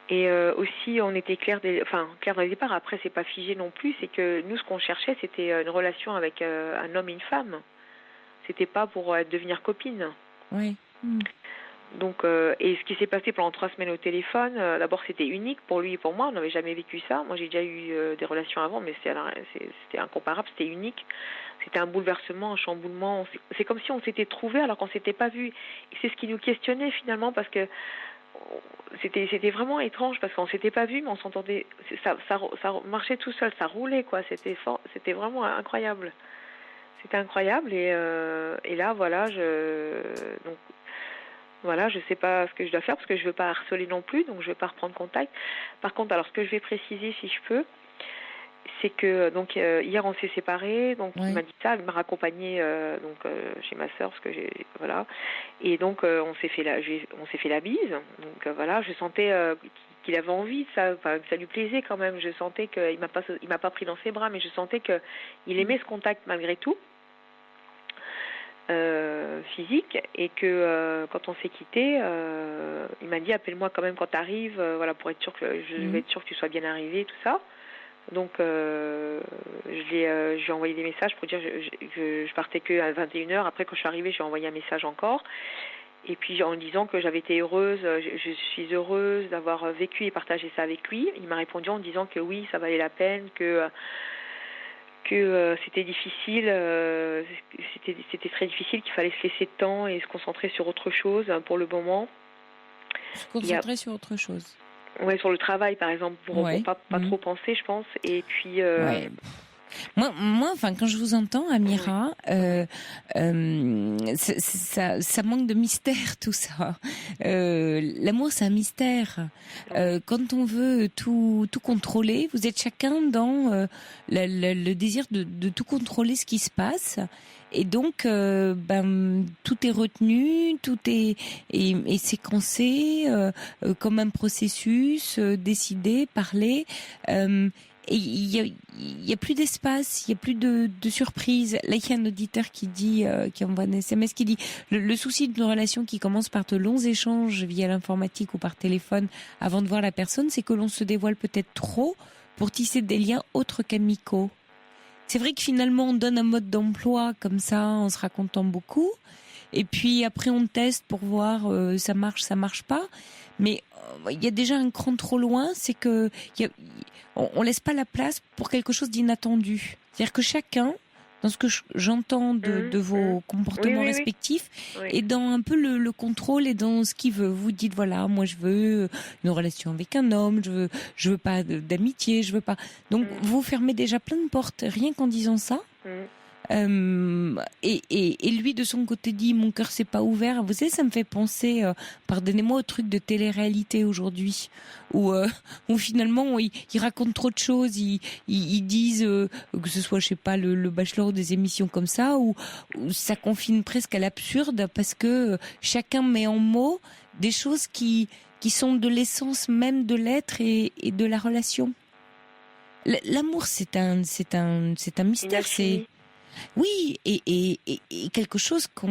Et aussi, on était clair dans le départ. Après, c'est pas figé non plus. C'est que nous, ce qu'on cherchait, c'était une relation avec un homme et une femme. C'était pas pour devenir copine. Oui. Donc, et ce qui s'est passé pendant 3 semaines au téléphone, d'abord c'était unique pour lui et pour moi, on n'avait jamais vécu ça. Moi j'ai déjà eu des relations avant, mais c'était incomparable, c'était unique. C'était un bouleversement, un chamboulement. C'est comme si on s'était trouvés alors qu'on s'était pas vus. Et c'est ce qui nous questionnait finalement, parce que c'était vraiment étrange, parce qu'on s'était pas vus, mais on s'entendait. Ça marchait tout seul, ça roulait quoi. C'était vraiment incroyable. C'était incroyable, et là voilà, donc. Voilà, je ne sais pas ce que je dois faire parce que je ne veux pas harceler non plus, donc je ne vais pas reprendre contact. Par contre, alors ce que je vais préciser, si je peux, c'est que donc hier on s'est séparés, donc il m'a dit ça, il m'a raccompagné chez ma sœur, parce que voilà, et donc on s'est fait la bise, donc voilà, je sentais qu'il avait envie de ça, que ça lui plaisait quand même, je sentais qu'il m'a pas pris dans ses bras, mais je sentais qu'il aimait ce contact malgré tout. Physique, et que quand on s'est quitté, il m'a dit appelle-moi quand même quand tu arrives, voilà, pour être sûr que je vais être sûr que tu sois bien arrivé, tout ça. Donc je lui ai envoyé des messages pour dire que je partais que à 21h. Après, quand je suis arrivée, j'ai envoyé un message encore, et puis en disant que j'avais été heureuse, je suis heureuse d'avoir vécu et partagé ça avec lui. Il m'a répondu en disant que oui, ça valait la peine, que c'était difficile, c'était très difficile, qu'il fallait se laisser de temps et se concentrer sur autre chose pour le moment. Se concentrer sur autre chose. Ouais, sur le travail par exemple, pour pas trop penser, je pense. Et puis. Moi, enfin, quand je vous entends, Amira, ça manque de mystère, tout ça. L'amour, c'est un mystère. Quand on veut tout contrôler, vous êtes chacun dans le désir de tout contrôler ce qui se passe. Et donc, tout est retenu, tout est séquencé comme un processus, décidé, parlé. Et il y a plus d'espace, il y a plus de surprise. Là, il y a un auditeur qui envoie un SMS qui dit le souci d'une relation qui commence par de longs échanges via l'informatique ou par téléphone avant de voir la personne, c'est que l'on se dévoile peut-être trop pour tisser des liens autres qu'amicaux. C'est vrai que finalement, on donne un mode d'emploi comme ça, en se racontant beaucoup. Et puis après, on teste pour voir ça marche pas. Mais il y a déjà un cran trop loin, c'est que on laisse pas la place pour quelque chose d'inattendu. C'est-à-dire que chacun, dans ce que j'entends de vos comportements respectifs, est dans un peu le contrôle et dans ce qu'il veut. Vous dites voilà, moi je veux une relation avec un homme, je veux pas d'amitié, je veux pas. Donc vous fermez déjà plein de portes rien qu'en disant ça. Et lui de son côté dit mon cœur s'est pas ouvert. Vous savez, ça me fait penser, pardonnez-moi, au truc de télé-réalité aujourd'hui où finalement ils racontent trop de choses, ils disent que ce soit je sais pas le Bachelor ou des émissions comme ça où ça confine presque à l'absurde parce que chacun met en mots des choses qui sont de l'essence même de l'être et de la relation. L'amour c'est un mystère, c'est oui, et quelque chose qu'on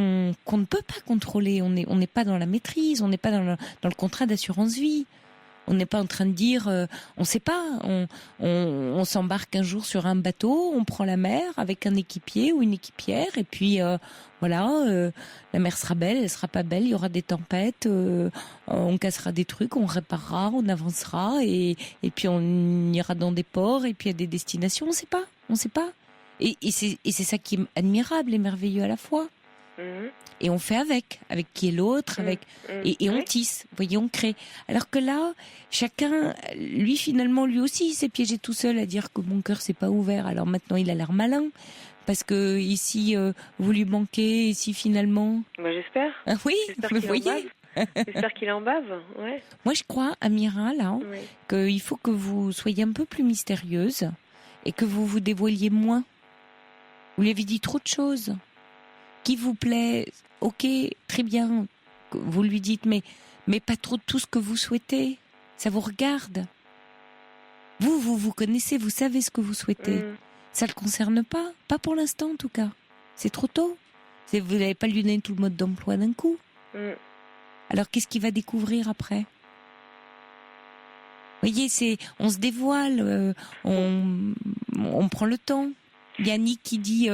ne peut pas contrôler. On n'est pas dans la maîtrise, on n'est pas dans le contrat d'assurance vie. On n'est pas en train de dire, on sait pas. On s'embarque un jour sur un bateau, on prend la mer avec un équipier ou une équipière, et puis la mer sera belle, elle sera pas belle, il y aura des tempêtes, on cassera des trucs, on réparera, on avancera, et puis on ira dans des ports, et puis à des destinations, on sait pas. Et c'est ça qui est admirable et merveilleux à la fois. Et on fait avec qui est l'autre, et on tisse, vous voyez, on crée. Alors que là, chacun, lui finalement, lui aussi, il s'est piégé tout seul à dire que mon cœur s'est pas ouvert. Alors maintenant, il a l'air malin, parce que ici, vous lui manquez, ici finalement. J'espère. Ah oui, vous voyez. J'espère qu'il en bave, ouais. Moi, je crois, Amira, là, qu'il faut que vous soyez un peu plus mystérieuse et que vous vous dévoiliez moins. Vous lui avez dit trop de choses. Qui vous plaît, ok, très bien, vous lui dites, mais pas trop de tout ce que vous souhaitez. Ça vous regarde. Vous connaissez, vous savez ce que vous souhaitez. Ça le concerne pas pour l'instant en tout cas. C'est trop tôt. Vous n'avez pas lui donné tout le mode d'emploi d'un coup. Alors qu'est-ce qu'il va découvrir après ? Vous voyez, on se dévoile, on prend le temps. Yannick qui dit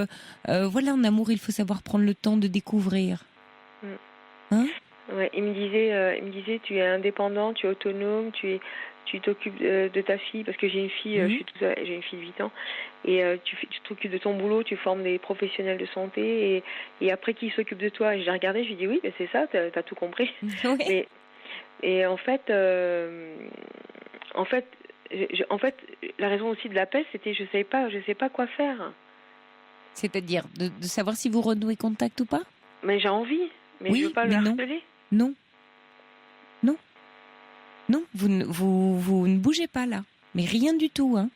voilà, en amour il faut savoir prendre le temps de découvrir. Hein? Ouais, il me disait tu es indépendant, tu es autonome, tu t'occupes de ta fille, parce que j'ai une fille, j'ai une fille de 8 ans, et tu t'occupes de ton boulot, tu formes des professionnels de santé, et après qui s'occupe de toi? Et je l'ai regardé, je lui ai dit oui, mais c'est ça, t'as tout compris. Ouais. Et en fait, la raison aussi de l'appel, c'était je sais pas quoi faire. C'est-à-dire de savoir si vous renouez contact ou pas. Mais j'ai envie, mais je veux pas le harceler. Non, vous ne bougez pas là, mais rien du tout, hein.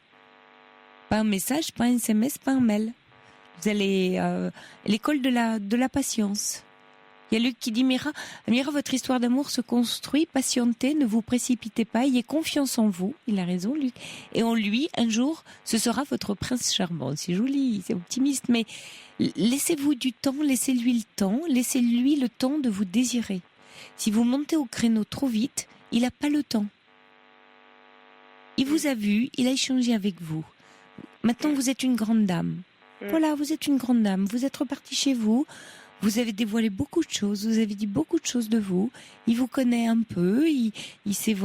Pas un message, pas un SMS, pas un mail. Vous allez à l'école de la patience. Il y a Luc qui dit Mira, votre histoire d'amour se construit, patientez, ne vous précipitez pas, ayez confiance en vous. Il a raison, Luc. Et en lui, un jour, ce sera votre prince charmant. C'est joli, c'est optimiste, mais laissez-vous du temps, laissez-lui le temps de vous désirer. Si vous montez au créneau trop vite, il n'a pas le temps. Il vous a vu, il a échangé avec vous. Maintenant, vous êtes une grande dame. Voilà, vous êtes une grande dame. Vous êtes reparti chez vous. Vous avez dévoilé beaucoup de choses, vous avez dit beaucoup de choses de vous. Il vous connaît un peu, il sait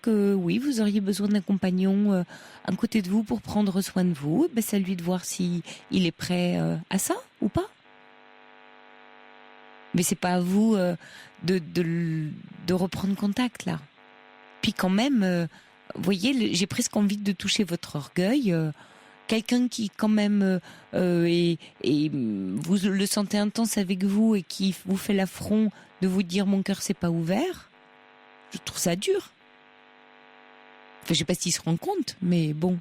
que oui, vous auriez besoin d'un compagnon à côté de vous pour prendre soin de vous. Ben, c'est à lui de voir si il est prêt à ça ou pas. Mais c'est pas à vous de reprendre contact là. Puis quand même, vous voyez, j'ai presque envie de toucher votre orgueil. quelqu'un qui quand même vous le sentez intense avec vous et qui vous fait l'affront de vous dire mon cœur s'est pas ouvert, je trouve ça dur. Enfin, je sais pas s'il se rend compte, mais bon.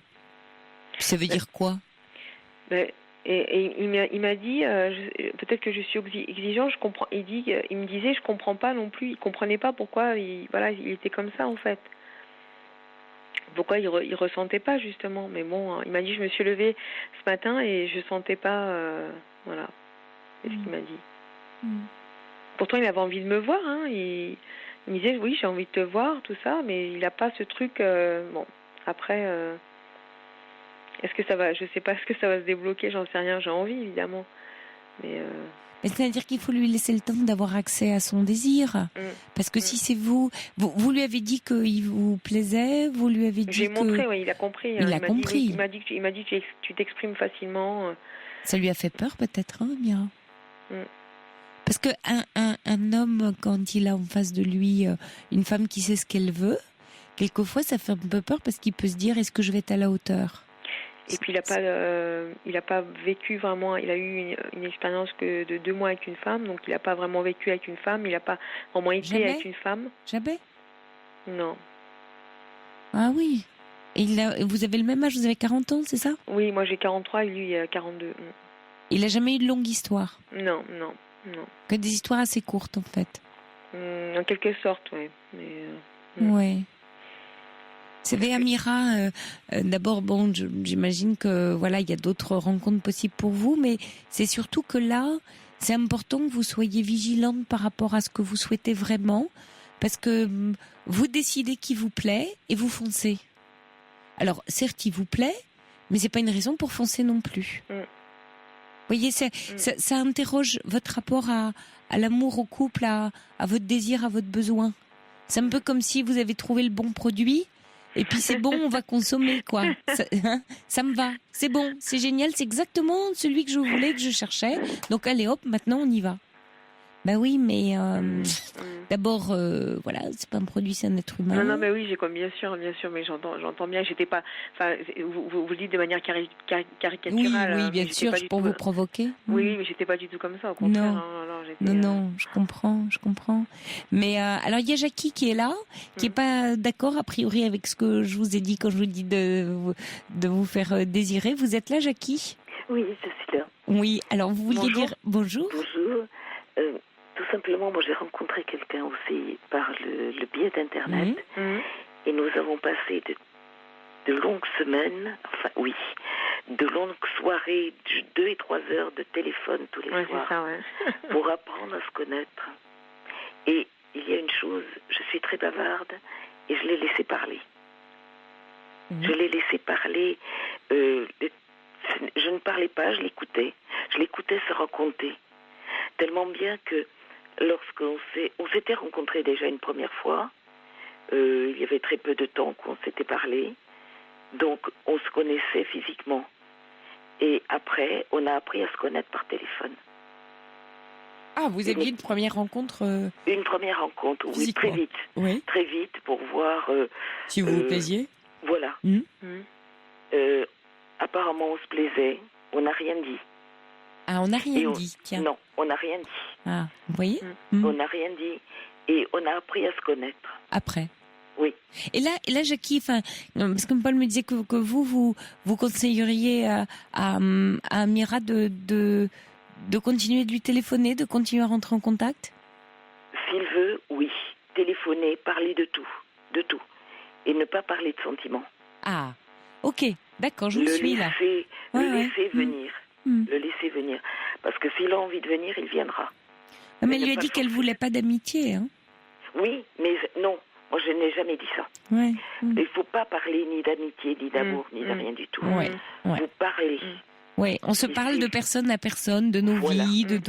Ça veut dire quoi? Et il m'a dit, peut-être que je suis exigeant, je comprends. Il me disait, je comprends pas non plus. Il comprenait pas pourquoi il était comme ça en fait. Pourquoi il ressentait pas justement. Mais bon, il m'a dit, je me suis levée ce matin et je sentais pas, voilà. C'est ce qu'il m'a dit. Pourtant, il avait envie de me voir. Hein. Il me disait, oui, j'ai envie de te voir, tout ça, mais il a pas ce truc. Bon, après. Est-ce que ça va, je sais pas, est-ce que ça va se débloquer, j'en sais rien, j'ai envie évidemment. Mais c'est-à-dire qu'il faut lui laisser le temps d'avoir accès à son désir. Parce que si c'est vous lui avez dit qu'il vous plaisait, vous lui avez dit J'ai montré, oui, il a compris. Il a compris. Il m'a dit que tu t'exprimes facilement. Ça lui a fait peur peut-être, hein, Mira. Parce que un homme, quand il a en face de lui une femme qui sait ce qu'elle veut, quelquefois ça fait un peu peur parce qu'il peut se dire est-ce que je vais être à la hauteur? Et puis il a pas vécu vraiment. Il a eu une expérience que de 2 mois avec une femme, donc il n'a pas vraiment vécu avec une femme. Il n'a pas vraiment été avec une femme. Jamais. Non. Ah oui. Et vous avez le même âge, vous avez 40 ans, c'est ça? Oui, moi j'ai 43 et lui 42. Il n'a jamais eu de longue histoire? Non. Que des histoires assez courtes en fait. En quelque sorte, oui. Ouais. Vous savez, Amira, d'abord, bon, j'imagine que voilà, il y a d'autres rencontres possibles pour vous, mais c'est surtout que là, c'est important que vous soyez vigilante par rapport à ce que vous souhaitez vraiment, parce que vous décidez qui vous plaît et vous foncez. Alors, certes, il vous plaît, mais c'est pas une raison pour foncer non plus. Vous voyez, ça interroge votre rapport à l'amour, au couple, à votre désir, à votre besoin. C'est un peu comme si vous avez trouvé le bon produit. Et puis c'est bon, on va consommer, quoi. Ça me va. C'est bon, c'est génial, c'est exactement celui que je voulais, que je cherchais. Donc allez hop, maintenant on y va. Ben oui, mais d'abord, voilà, c'est pas un produit, c'est un être humain. Non, mais oui, bien sûr, mais j'entends bien. J'étais pas. Enfin, vous le dites de manière caricaturale. Oui, bien sûr, pour vous provoquer. Oui, mais j'étais pas du tout comme ça, au contraire. Non. Non, je comprends. Mais alors il y a Jackie qui est là, qui est pas d'accord a priori avec ce que je vous ai dit quand je vous dis de vous faire désirer. Vous êtes là, Jackie? Oui, je suis là. Oui. Alors vous vouliez dire bonjour? Bonjour. Tout simplement, moi j'ai rencontré quelqu'un aussi par le biais d'Internet et nous avons passé de longues semaines, de longues soirées, 2 et 3 heures de téléphone tous les soirs c'est ça, pour apprendre à se connaître. Et il y a une chose, je suis très bavarde et je l'ai laissé parler. Je l'ai laissé parler, je ne parlais pas, je l'écoutais se raconter. Tellement bien que lorsqu'on s'était rencontrés déjà une première fois, il y avait très peu de temps qu'on s'était parlé, donc on se connaissait physiquement. Et après, on a appris à se connaître par téléphone. Ah, vous aviez une première rencontre Une première rencontre, oui, très vite. Oui. Très vite pour voir... si vous vous plaisiez. Voilà. Apparemment, on se plaisait, on n'a rien dit. Ah, on n'a rien dit, tiens. Non, on n'a rien dit. Ah, vous voyez On n'a rien dit et on a appris à se connaître. Après. Oui. Et là, Jackie, parce que Paul me disait que vous conseilleriez à Amira de continuer de lui téléphoner, de continuer à rentrer en contact? S'il veut, oui. Téléphoner, parler de tout. Et ne pas parler de sentiments. Ah, ok, d'accord, je vous suis là. Le laisser venir. Le laisser venir. Parce que s'il a envie de venir, il viendra. Mais elle lui a dit qu'elle voulait pas d'amitié, hein? Oui, mais non. Moi, je n'ai jamais dit ça. Ouais. Il ne faut pas parler ni d'amitié, ni d'amour, ni de rien du tout. Ouais. Vous parlez. Oui, on se parle de personne à personne, de nos vies, de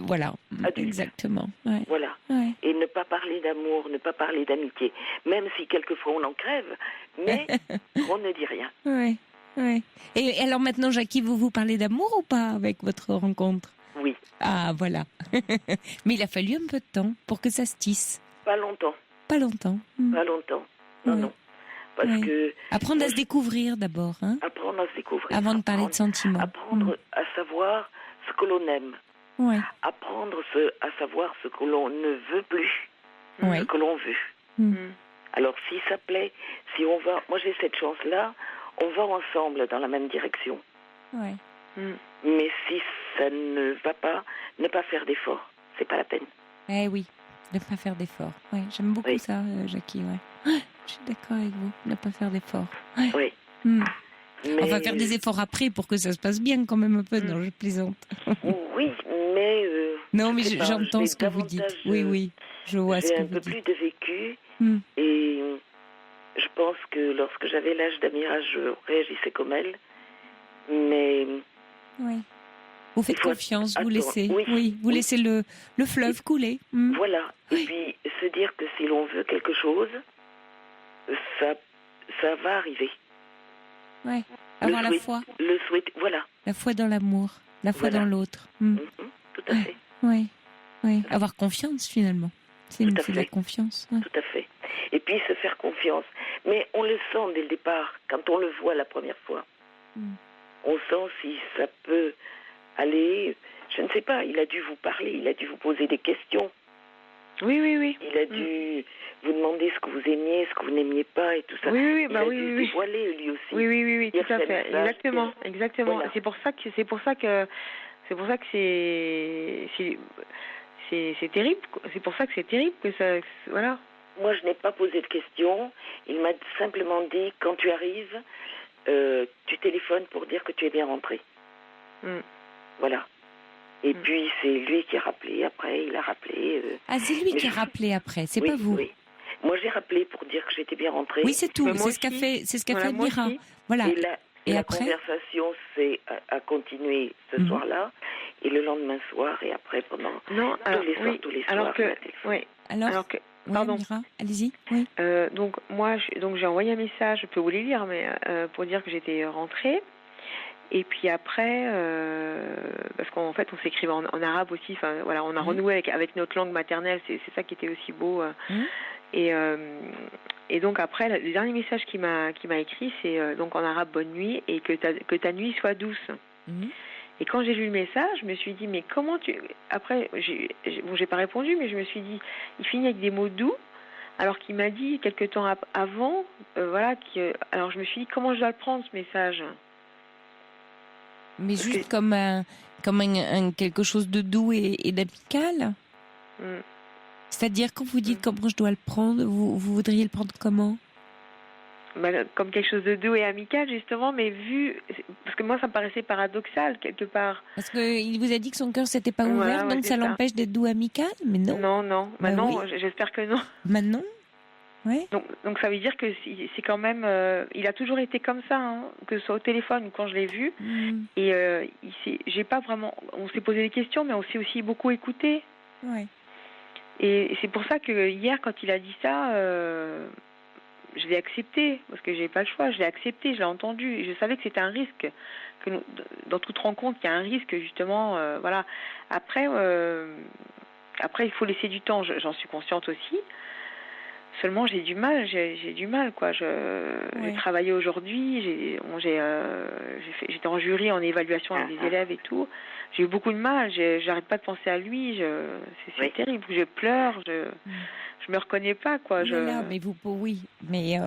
voilà. Adultes. Exactement. Ouais. Voilà. Ouais. Et ne pas parler d'amour, ne pas parler d'amitié. Même si quelquefois on en crève, mais on ne dit rien. Oui. Ouais. Et alors maintenant, Jackie, vous parlez d'amour ou pas avec votre rencontre? Oui. Ah, voilà. Mais il a fallu un peu de temps pour que ça se tisse. Pas longtemps. Pas longtemps. Pas longtemps. Non. parce que... Apprendre à se découvrir d'abord, hein. Apprendre à se découvrir. Avant de parler de sentiments. Apprendre à savoir ce que l'on aime. Ouais. Apprendre à savoir ce que l'on ne veut plus, Ouais. ce que l'on veut. Alors, si ça plaît, si on va... Moi, j'ai cette chance-là, on va ensemble dans la même direction. Ouais. Mais si ça ne va pas, ne pas faire d'efforts. C'est pas la peine. Eh oui, ne pas faire d'efforts. Ouais, j'aime beaucoup ça, Jackie. Ouais. Je suis d'accord avec vous, ne pas faire d'efforts. Ouais. Oui. Mais... Enfin, faire des efforts après pour que ça se passe bien quand même un peu. Non, je plaisante. Oui, mais... non, mais j'entends ce que vous dites. Oui, je vois ce que vous dites. J'ai un peu plus de vécu et je pense que lorsque j'avais l'âge d'Amira, je réagissais comme elle. Mais... Oui. Vous faites confiance, vous laissez, vous laissez le fleuve couler. Voilà. Et puis se dire que si l'on veut quelque chose, ça va arriver. Ouais. Avoir la foi. Le souhait, voilà. La foi dans l'amour, la foi dans l'autre. Tout à fait. Oui. Avoir confiance finalement. C'est de la confiance. Ouais. Tout à fait. Et puis se faire confiance. Mais on le sent dès le départ, quand on le voit la première fois. On sent si ça peut aller, je ne sais pas, il a dû vous parler, il a dû vous poser des questions. Oui. Il a dû vous demander ce que vous aimiez, ce que vous n'aimiez pas et tout ça. Oui, il a dû dévoiler lui aussi. Oui, tout à fait. Exactement. Voilà. C'est pour ça que c'est terrible. C'est pour ça que c'est terrible que ça, voilà. Moi, je n'ai pas posé de questions. Il m'a simplement dit, quand tu arrives, tu téléphones pour dire que tu es bien rentré. Voilà. Et puis, c'est lui qui a rappelé après, il a rappelé... c'est lui qui a rappelé après, c'est pas vous. Oui. Moi, j'ai rappelé pour dire que j'étais bien rentrée. Oui, c'est tout, c'est ce qu'a fait Mira. Voilà. Et la après conversation a continué ce soir-là, et le lendemain soir, et après pendant tous les soirs. Pardon. Mira, allez-y. Oui. Donc j'ai envoyé un message, je peux vous les lire, mais pour dire que j'étais rentrée. Et puis après, parce qu'en fait, on s'écrivait en arabe aussi. Enfin, voilà, on a renoué avec notre langue maternelle. C'est ça qui était aussi beau. Et donc après, le dernier message qu'il m'a écrit, c'est donc en arabe bonne nuit et que ta nuit soit douce. Et quand j'ai lu le message, je me suis dit mais comment tu... Après, j'ai pas répondu, mais je me suis dit, il finit avec des mots doux. Alors qu'il m'a dit quelque temps avant, alors je me suis dit comment je dois le prendre ce message. Mais juste comme quelque chose de doux et d'amical. C'est-à-dire, quand vous dites comment je dois le prendre, vous voudriez le prendre comment ? Comme quelque chose de doux et amical, justement, mais parce que moi, ça me paraissait paradoxal, quelque part. Parce qu'il vous a dit que son cœur s'était pas ouvert, donc ça l'empêche d'être doux amical ? Mais non. Non. Maintenant, j'espère que non. Maintenant ? Ouais. Donc ça veut dire que c'est quand même... il a toujours été comme ça, hein, que ce soit au téléphone ou quand je l'ai vu. Et j'ai pas vraiment... On s'est posé des questions, mais on s'est aussi beaucoup écouté. Ouais. Et c'est pour ça que hier, quand il a dit ça, je l'ai accepté, parce que j'ai pas le choix. Je l'ai accepté, je l'ai entendu. Et je savais que c'était un risque. Que dans toute rencontre, il y a un risque, justement. Voilà. Après, il faut laisser du temps. J'en suis consciente aussi. Seulement, j'ai du mal, quoi. J'ai travaillé aujourd'hui, j'étais en jury en évaluation avec des élèves et tout. J'ai eu beaucoup de mal, j'arrête pas de penser à lui, c'est terrible, je pleure, je me reconnais pas, quoi. Mais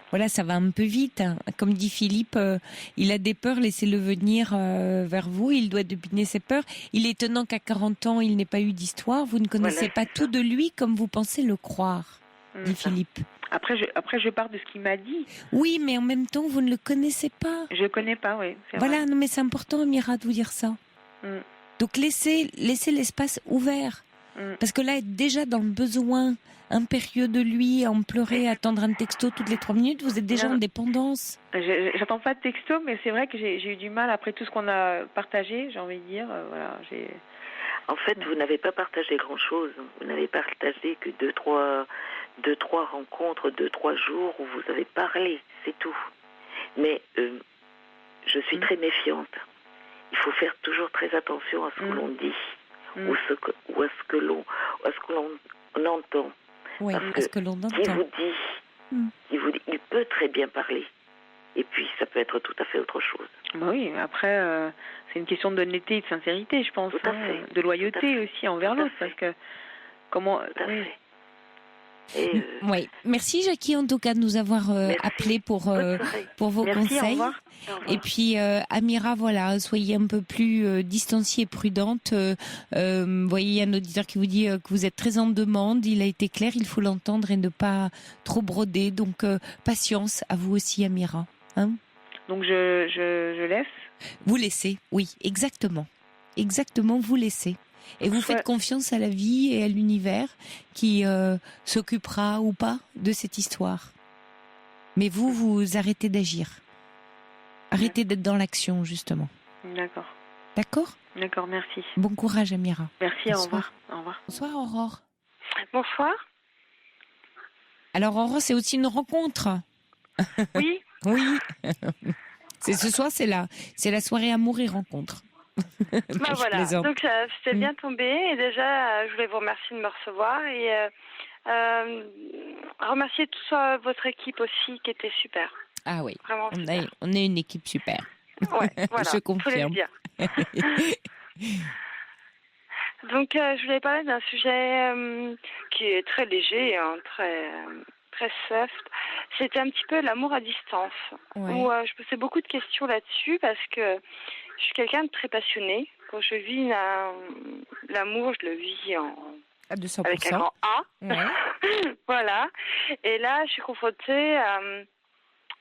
voilà, ça va un peu vite. Hein. Comme dit Philippe, il a des peurs, laissez-le venir vers vous, il doit deviner ses peurs. Il est étonnant qu'à 40 ans, il n'ait pas eu d'histoire, vous ne connaissez pas tout de lui comme vous pensez le croire. Dit Philippe. Après, je pars de ce qu'il m'a dit. Oui, mais en même temps, vous ne le connaissez pas. Je le connais pas, oui. Voilà, vrai. Non, mais c'est important, Amira, de vous dire ça. Donc, laissez l'espace ouvert. Parce que là, être déjà dans le besoin impérieux de lui, en pleurer, attendre un texto toutes les 3 minutes, vous êtes déjà en dépendance. J'attends pas de texto, mais c'est vrai que j'ai eu du mal, après tout ce qu'on a partagé, j'ai envie de dire. En fait, vous n'avez pas partagé grand-chose. Vous n'avez partagé que 2-3 rencontres, 2-3 jours où vous avez parlé, c'est tout. Mais je suis très méfiante. Il faut faire toujours très attention à ce que l'on dit ou à ce que l'on entend. Oui, parce que l'on entend. Qui vous dit, il peut très bien parler. Et puis, ça peut être tout à fait autre chose. Bah oui, après, c'est une question d'honnêteté et de sincérité, je pense. Tout à fait. De loyauté aussi envers l'autre. Parce que, comment... Tout à fait. Oui, merci Jackie en tout cas de nous avoir appelé pour vos merci, conseils. Au revoir. Et puis Amira, voilà, soyez un peu plus distanciée et prudente. Voyez, il y a un auditeur qui vous dit que vous êtes très en demande. Il a été clair, il faut l'entendre et ne pas trop broder. Donc patience à vous aussi, Amira. Hein? Donc je laisse. Vous laissez, oui, exactement, vous laissez. Et vous faites confiance à la vie et à l'univers qui s'occupera ou pas de cette histoire. Mais vous arrêtez d'agir. Arrêtez d'être dans l'action, justement. D'accord. D'accord ? D'accord, merci. Bon courage, Amira. Merci, Bonsoir. au revoir. Au revoir. Bonsoir, Aurore. Bonsoir. Alors, Aurore, c'est aussi une rencontre. Oui. Oui. Ce soir, c'est la soirée amour et rencontre. Bah voilà, donc c'est bien tombé et déjà je voulais vous remercier de me recevoir et remercier toute votre équipe aussi qui était super. Ah oui, vraiment super. On est une équipe super. Ouais, voilà, je confirme. Donc je voulais parler d'un sujet qui est très léger, hein, très soft. C'était un petit peu l'amour à distance. Ouais. Où je posais beaucoup de questions là-dessus parce que je suis quelqu'un de très passionné. Quand je vis l'amour, je le vis À 200%. avec un grand A. Ouais. Voilà. Et là, je suis confrontée à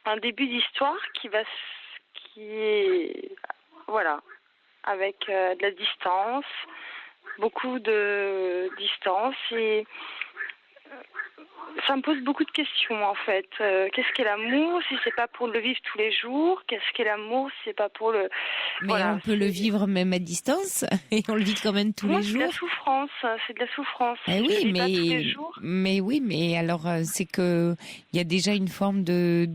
un début d'histoire qui est voilà, avec de la distance, beaucoup de distance et ça me pose beaucoup de questions en fait. Qu'est-ce qu'est l'amour si c'est pas pour le vivre tous les jours? Qu'est-ce qu'est l'amour si c'est pas pour le... Mais voilà, on peut le vivre même à distance et on le vit quand même tous les jours. C'est de la souffrance. Eh oui, je le vis pas tous les jours. mais oui, mais alors c'est que il y a déjà une forme de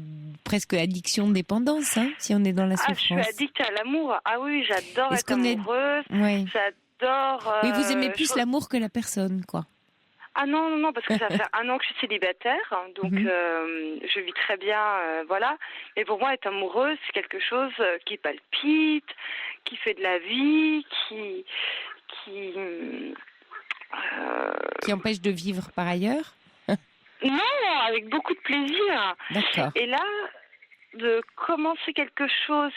presque addiction, dépendance, hein, si on est dans la souffrance. Je suis addict à l'amour. Ah oui, j'adore être amoureuse. Ouais. J'adore. Oui, vous aimez plus l'amour que la personne, quoi. Ah non, parce que ça fait 1 an que je suis célibataire, donc je vis très bien, voilà. Mais pour moi, être amoureuse, c'est quelque chose qui palpite, qui fait de la vie, qui empêche de vivre par ailleurs. Non, avec beaucoup de plaisir. D'accord. Et là, de commencer quelque chose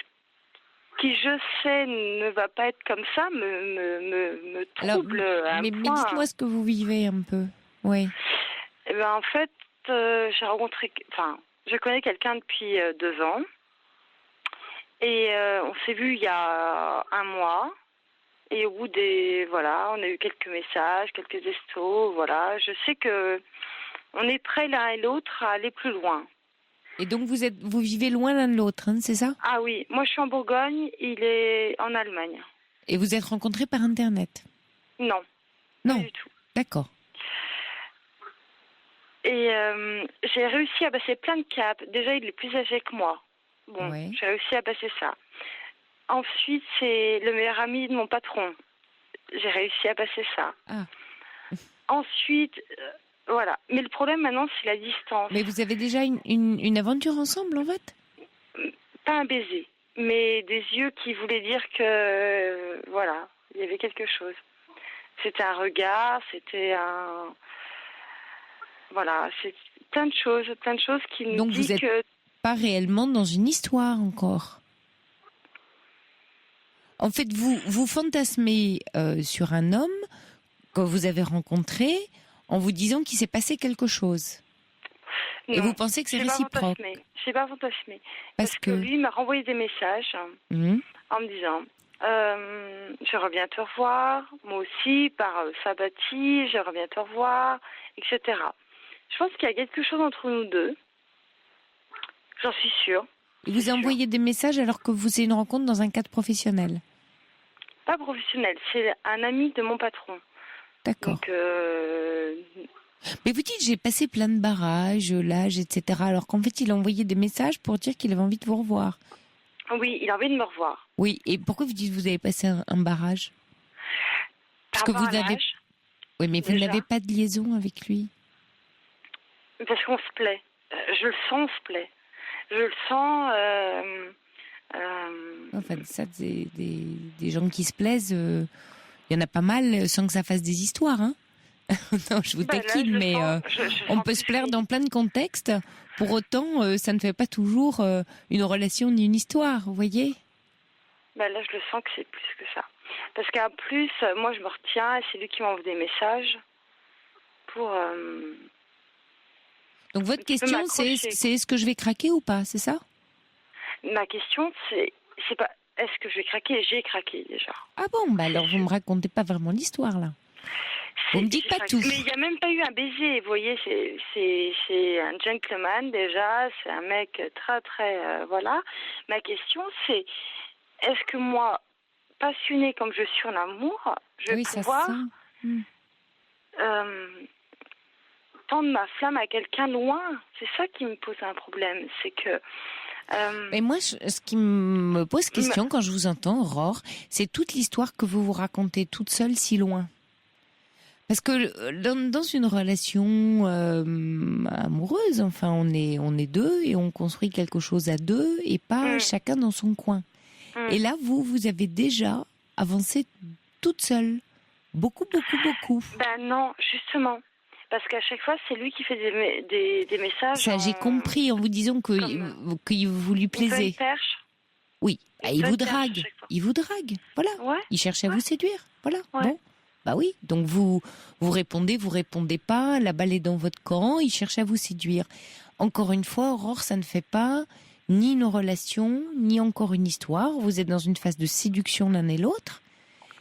qui, je sais, ne va pas être comme ça, me trouble. Alors, mais dites-moi ce que vous vivez un peu. Oui. Eh ben, en fait, je connais quelqu'un depuis 2 ans. Et on s'est vu il y a 1 mois. Et au bout on a eu quelques messages, quelques estos, voilà. Je sais que on est prêts l'un et l'autre à aller plus loin. Et donc vous vivez loin l'un de l'autre, hein, c'est ça? Ah oui, moi je suis en Bourgogne, il est en Allemagne. Et vous êtes rencontrés par Internet? Non. Non. Pas du tout. D'accord. Et j'ai réussi à passer plein de caps. Déjà, il est plus âgé que moi. Bon, ouais. J'ai réussi à passer ça. Ensuite, c'est le meilleur ami de mon patron. J'ai réussi à passer ça. Ah. Ensuite, voilà. Mais le problème maintenant, c'est la distance. Mais vous avez déjà une aventure ensemble, en fait? Pas un baiser, mais des yeux qui voulaient dire que, voilà, il y avait quelque chose. C'était un regard, c'était un... Voilà, c'est plein de choses qui nous donc disent que... Donc vous n'êtes pas réellement dans une histoire encore. En fait, vous fantasmez sur un homme que vous avez rencontré en vous disant qu'il s'est passé quelque chose. Non, et vous pensez que c'est réciproque. Je n'ai pas fantasmé. Parce que lui m'a renvoyé des messages en me disant je reviens te revoir, moi aussi, par sympathie, je reviens te revoir, etc. Je pense qu'il y a quelque chose entre nous deux. J'en suis sûre. Il vous a envoyé des messages alors que vous avez une rencontre dans un cadre professionnel? Pas professionnel, c'est un ami de mon patron. D'accord. Donc, mais vous dites, j'ai passé plein de barrages, l'âge, etc. Alors qu'en fait, il a envoyé des messages pour dire qu'il avait envie de vous revoir. Oui, il a envie de me revoir. Oui, et pourquoi vous dites que vous avez passé un barrage? Parce que vous avez... Oui, mais vous n'avez pas de liaison avec lui. Parce qu'on se plaît. Je le sens, on se plaît. Je le sens. Enfin, ça, des gens qui se plaisent, il y en a pas mal sans que ça fasse des histoires. Hein. Non, je vous taquine, mais on peut se plaire dans plein de contextes. Pour autant, ça ne fait pas toujours une relation ni une histoire, vous voyez ? Là, je le sens que c'est plus que ça. Parce qu'en plus, moi, je me retiens et c'est lui qui m'envoie des messages pour... Donc, votre question, c'est est-ce que je vais craquer ou pas, c'est ça ? Ma question, c'est pas est-ce que je vais craquer ? J'ai craqué déjà. Ah bon, alors vous me racontez pas vraiment l'histoire, là. Vous me dites pas tout. Mais il n'y a même pas eu un baiser, vous voyez, c'est un gentleman déjà, c'est un mec très, très... voilà. Ma question, c'est, est-ce que moi, passionnée comme je suis en amour, je vais pouvoir tendre ma flamme à quelqu'un loin ? C'est ça qui me pose un problème, c'est que... Mais moi, ce qui me pose question quand je vous entends, Aurore, c'est toute l'histoire que vous vous racontez toute seule si loin. Parce que dans une relation amoureuse, enfin, on est deux et on construit quelque chose à deux et pas chacun dans son coin. Et là, vous avez déjà avancé toute seule. Beaucoup. Ben non, justement. Parce qu'à chaque fois, c'est lui qui fait des messages. Ça, j'ai compris en vous disant que vous lui plaisez. Il perche. Oui, il vous drague. Il vous drague. Voilà. Ouais. Il cherche à vous séduire. Voilà. Ouais. Bon. Bah oui. Donc vous répondez pas. La balle est dans votre camp. Il cherche à vous séduire. Encore une fois, Aurore, ça ne fait pas ni une relation, ni encore une histoire. Vous êtes dans une phase de séduction l'un et l'autre.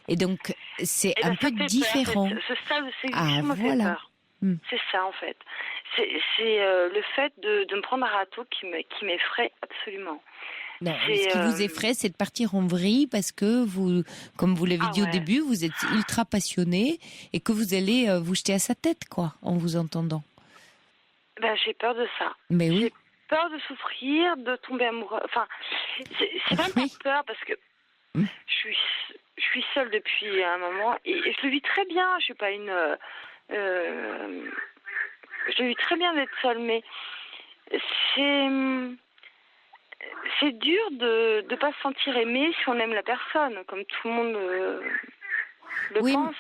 Et donc, c'est un peu différent. Ce stade de séduction me fait peur. C'est ça, en fait. C'est le fait de me prendre un râteau qui m'effraie absolument. Non, ce qui vous effraie, c'est de partir en vrille parce que vous, comme vous l'avez dit au début, vous êtes ultra passionné et que vous allez vous jeter à sa tête, quoi, en vous entendant. Ben, j'ai peur de ça. Mais oui. J'ai peur de souffrir, de tomber amoureux. Enfin, c'est pas une peur parce que je suis seule depuis un moment et je le vis très bien. Je suis pas une... je vis très bien d'être seule, mais c'est dur de ne pas se sentir aimé si on aime la personne, comme tout le monde le pense.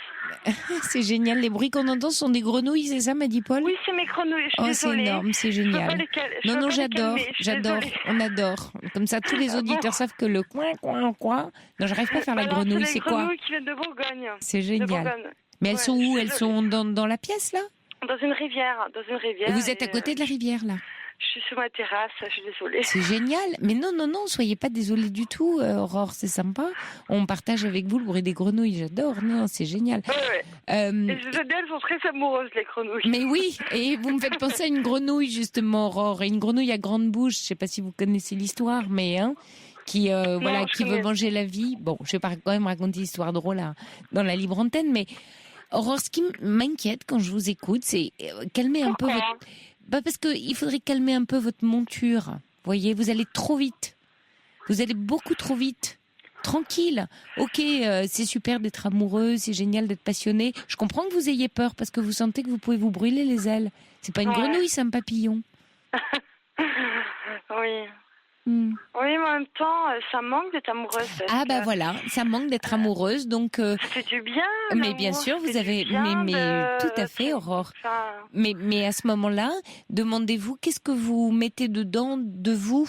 C'est génial. Les bruits qu'on entend sont des grenouilles, c'est ça, m'a dit Paul ? Oui, c'est mes grenouilles. Je suis désolée. C'est énorme, c'est génial. Non, j'adore. On adore. Comme ça, tous les auditeurs savent que le coin. Non, j'arrive pas à faire la grenouille. C'est quoi ? Les grenouilles qui viennent de Bourgogne. C'est génial. Mais elles sont où ? Elles sont dans la pièce, là ? Dans une rivière. Et vous êtes à côté de la rivière, là ? Je suis sur ma terrasse, je suis désolée. C'est génial. Mais non, soyez pas désolée du tout, Aurore, c'est sympa. On partage avec vous le bruit des grenouilles, j'adore. Non, c'est génial. Ouais. Et je sais bien, elles sont très amoureuses, les grenouilles. Mais oui, et vous me faites penser à une grenouille, justement, Aurore. Et une grenouille à grande bouche, je sais pas si vous connaissez l'histoire, mais... qui veut manger la vie. Bon, je vais pas quand même raconter l'histoire drôle dans la libre antenne, mais Aurore, ce qui m'inquiète quand je vous écoute, c'est calmer un peu votre... parce qu'il faudrait calmer un peu votre monture. Vous voyez, vous allez trop vite. Vous allez beaucoup trop vite. Tranquille. Ok, c'est super d'être amoureux, c'est génial d'être passionné. Je comprends que vous ayez peur parce que vous sentez que vous pouvez vous brûler les ailes. C'est pas une grenouille, c'est un papillon. Oui. Oui, mais en même temps, ça manque d'être amoureuse. Voilà, ça manque d'être amoureuse, donc... C'est du bien. Mais bien sûr, vous avez... Mais tout à fait, Aurore. Mais à ce moment-là, demandez-vous qu'est-ce que vous mettez dedans de vous.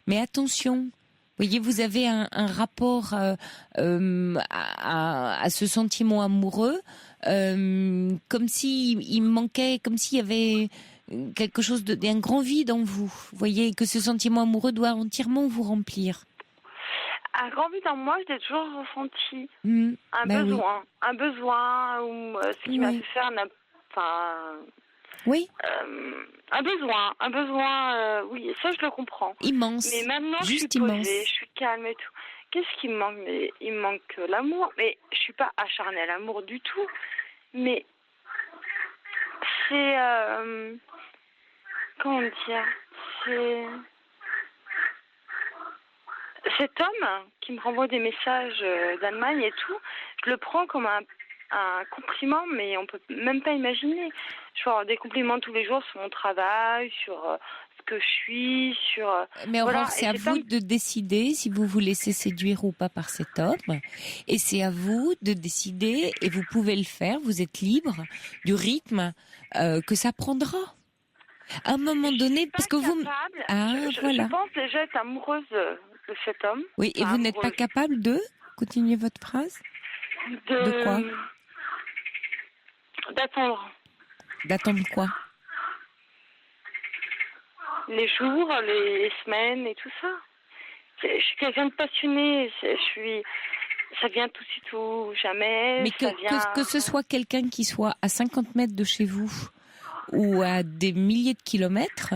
Mais attention, vous voyez, vous avez un rapport à ce sentiment amoureux, comme s'il manquait, comme s'il y avait... quelque chose d'un grand vide en vous. Vous voyez que ce sentiment amoureux doit entièrement vous remplir. Un grand vide en moi, je l'ai toujours ressenti. Un besoin, ou ce qui m'a fait faire, oui. Un besoin, oui, ça je le comprends. Immense. Mais maintenant, je suis posée, je suis calme et tout. Qu'est-ce qui me manque ? Mais il me manque l'amour. Mais je suis pas acharnée à l'amour du tout. Mais c'est comment dire, c'est cet homme qui me renvoie des messages d'Allemagne et tout, je le prends comme un un compliment, mais on peut même pas imaginer. Je peux avoir des compliments tous les jours sur mon travail, sur ce que je suis, sur... Mais Aurore, voilà. c'est à vous de décider si vous vous laissez séduire ou pas par cet homme. Et c'est à vous de décider, et vous pouvez le faire, vous êtes libre du rythme que ça prendra. À un moment donné, parce que vous... Je pense déjà être amoureuse de cet homme. Oui, et vous n'êtes pas capable de... Continuez votre phrase. De quoi? D'attendre. D'attendre quoi? Les jours, les semaines et tout ça. Je suis quelqu'un de passionné. Ça vient tout de suite ou jamais. Mais que ce soit quelqu'un qui soit à 50 mètres de chez vous ou à des milliers de kilomètres,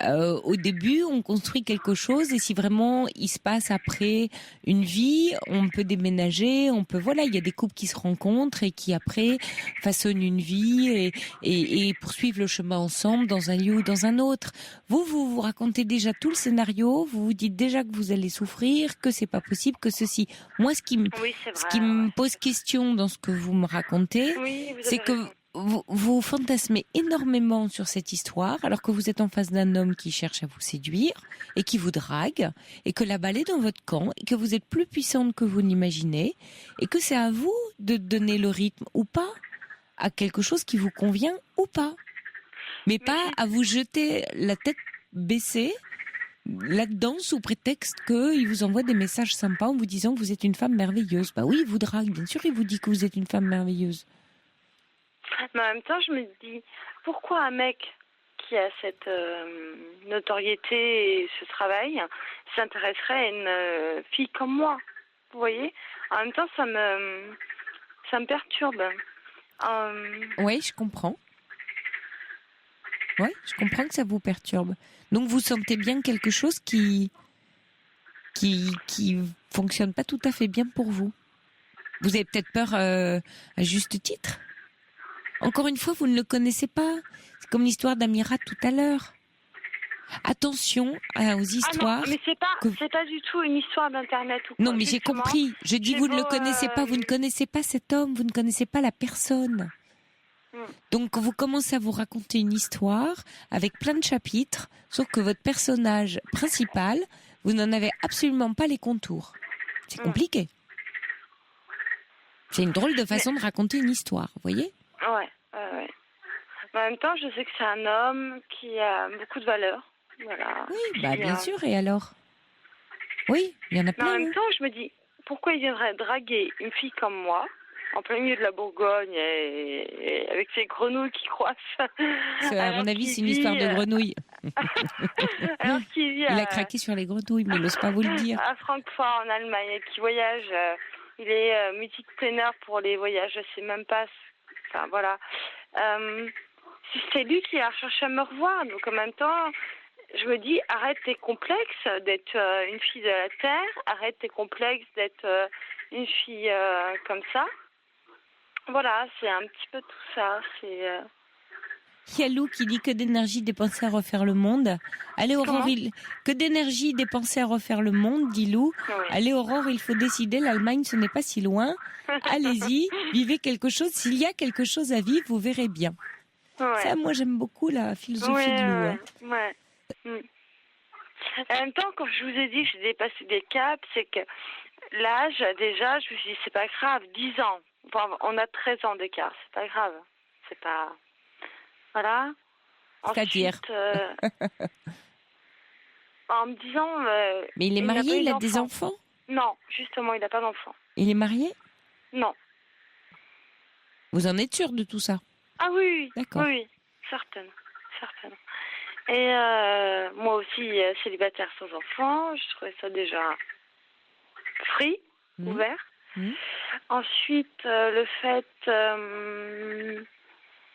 au début, on construit quelque chose, et si vraiment il se passe après une vie, on peut déménager, il y a des couples qui se rencontrent et qui après façonnent une vie et poursuivent le chemin ensemble dans un lieu ou dans un autre. Vous racontez déjà tout le scénario, vous vous dites déjà que vous allez souffrir, que c'est pas possible, que ceci. Moi, ce qui me pose question dans ce que vous me racontez, c'est que vous fantasmez énormément sur cette histoire, alors que vous êtes en face d'un homme qui cherche à vous séduire et qui vous drague, et que la balle est dans votre camp, et que vous êtes plus puissante que vous n'imaginez, et que c'est à vous de donner le rythme ou pas à quelque chose qui vous convient ou pas. Mais pas à vous jeter la tête baissée là-dedans sous prétexte qu'il vous envoie des messages sympas en vous disant que vous êtes une femme merveilleuse. Bah oui, il vous drague, bien sûr, il vous dit que vous êtes une femme merveilleuse. Mais en même temps, je me dis, pourquoi un mec qui a cette notoriété et ce travail s'intéresserait à une fille comme moi? Vous voyez? En même temps, ça me perturbe. Oui, je comprends. Oui, je comprends que ça vous perturbe. Donc, vous sentez bien quelque chose qui fonctionne pas tout à fait bien pour vous. Vous avez peut-être peur à juste titre. Encore une fois, vous ne le connaissez pas. C'est comme l'histoire d'Amira tout à l'heure. Attention aux histoires. Ah non, mais c'est pas du tout une histoire d'internet ou quoi. Non, mais j'ai compris. Je dis vous ne le connaissez pas. Vous ne connaissez pas cet homme. Vous ne connaissez pas la personne. Donc vous commencez à vous raconter une histoire avec plein de chapitres, sauf que votre personnage principal, vous n'en avez absolument pas les contours. C'est compliqué. C'est une drôle de façon de raconter une histoire, vous voyez? Ouais. Mais en même temps, je sais que c'est un homme qui a beaucoup de valeur. Voilà. Oui, bien sûr, et alors? Oui, il y en a plein. Mais en même temps, je me dis, pourquoi il viendrait draguer une fille comme moi, en plein milieu de la Bourgogne, et avec ses grenouilles qui croissent? À mon avis, c'est une histoire de grenouilles. Alors qu'il vit il a craqué sur les grenouilles, mais il n'ose pas vous le dire. À Francfort, en Allemagne, et qui voyage. Il est multi-planeur pour les voyages, je sais même pas. Enfin, voilà. C'est lui qui a cherché à me revoir. Donc, en même temps, je me dis, arrête tes complexes d'être une fille de la Terre. Arrête tes complexes d'être une fille comme ça. Voilà, c'est un petit peu tout ça. Il y a Lou qui dit que d'énergie dépensée à refaire le monde. Allez Aurore, que d'énergie dépensée à refaire le monde, dit Lou. Oui. Allez Aurore, il faut décider, l'Allemagne ce n'est pas si loin. Allez-y, vivez quelque chose. S'il y a quelque chose à vivre, vous verrez bien. Ouais. Ça, moi j'aime beaucoup la philosophie de Lou. Ouais. En même temps, quand je vous ai dit que j'ai dépassé des caps, c'est que l'âge, déjà, je me suis dit, c'est pas grave, 10 ans. Enfin, on a 13 ans d'écart, c'est pas grave. C'est pas... Voilà. C'est-à-dire en me disant... mais il est marié, il a des enfants? Non, justement, il n'a pas d'enfants. Il est marié? Non. Vous en êtes sûre de tout ça? Ah oui, d'accord. Oui, certaine. Et moi aussi, célibataire sans enfants, je trouvais ça déjà free, ouvert. Ensuite, le fait...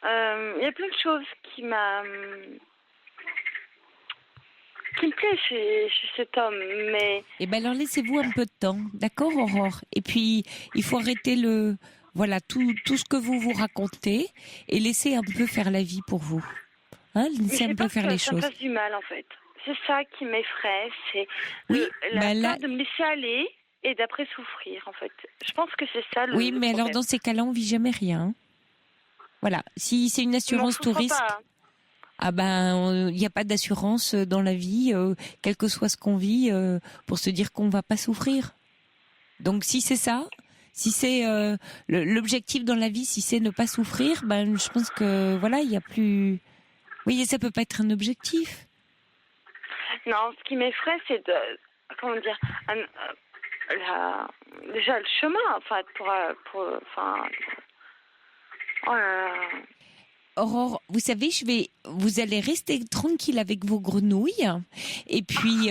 il y a plein de choses qui me plaît chez cet homme, mais... Eh ben alors laissez-vous un peu de temps, d'accord Aurore? Et puis, il faut arrêter tout ce que vous vous racontez et laisser un peu faire la vie pour vous. Laissez un peu faire les choses. Ça me fasse du mal en fait. C'est ça qui m'effraie, c'est peur de me laisser aller et d'après souffrir, en fait. Je pense que c'est ça le Oui, mais problème. alors dans ces cas-là, on vit jamais rien. Voilà. Si c'est une assurance tout risque, ah ben, il n'y a pas d'assurance dans la vie, quel que soit ce qu'on vit, pour se dire qu'on va pas souffrir. Donc si c'est ça, si c'est l'objectif dans la vie, si c'est ne pas souffrir, ben je pense que voilà, il y a plus. Oui, ça peut pas être un objectif. Non, ce qui m'effraie, c'est de, comment dire, déjà le chemin, enfin, enfin, oh là là. Aurore, vous savez, vous allez rester tranquille avec vos grenouilles, et puis,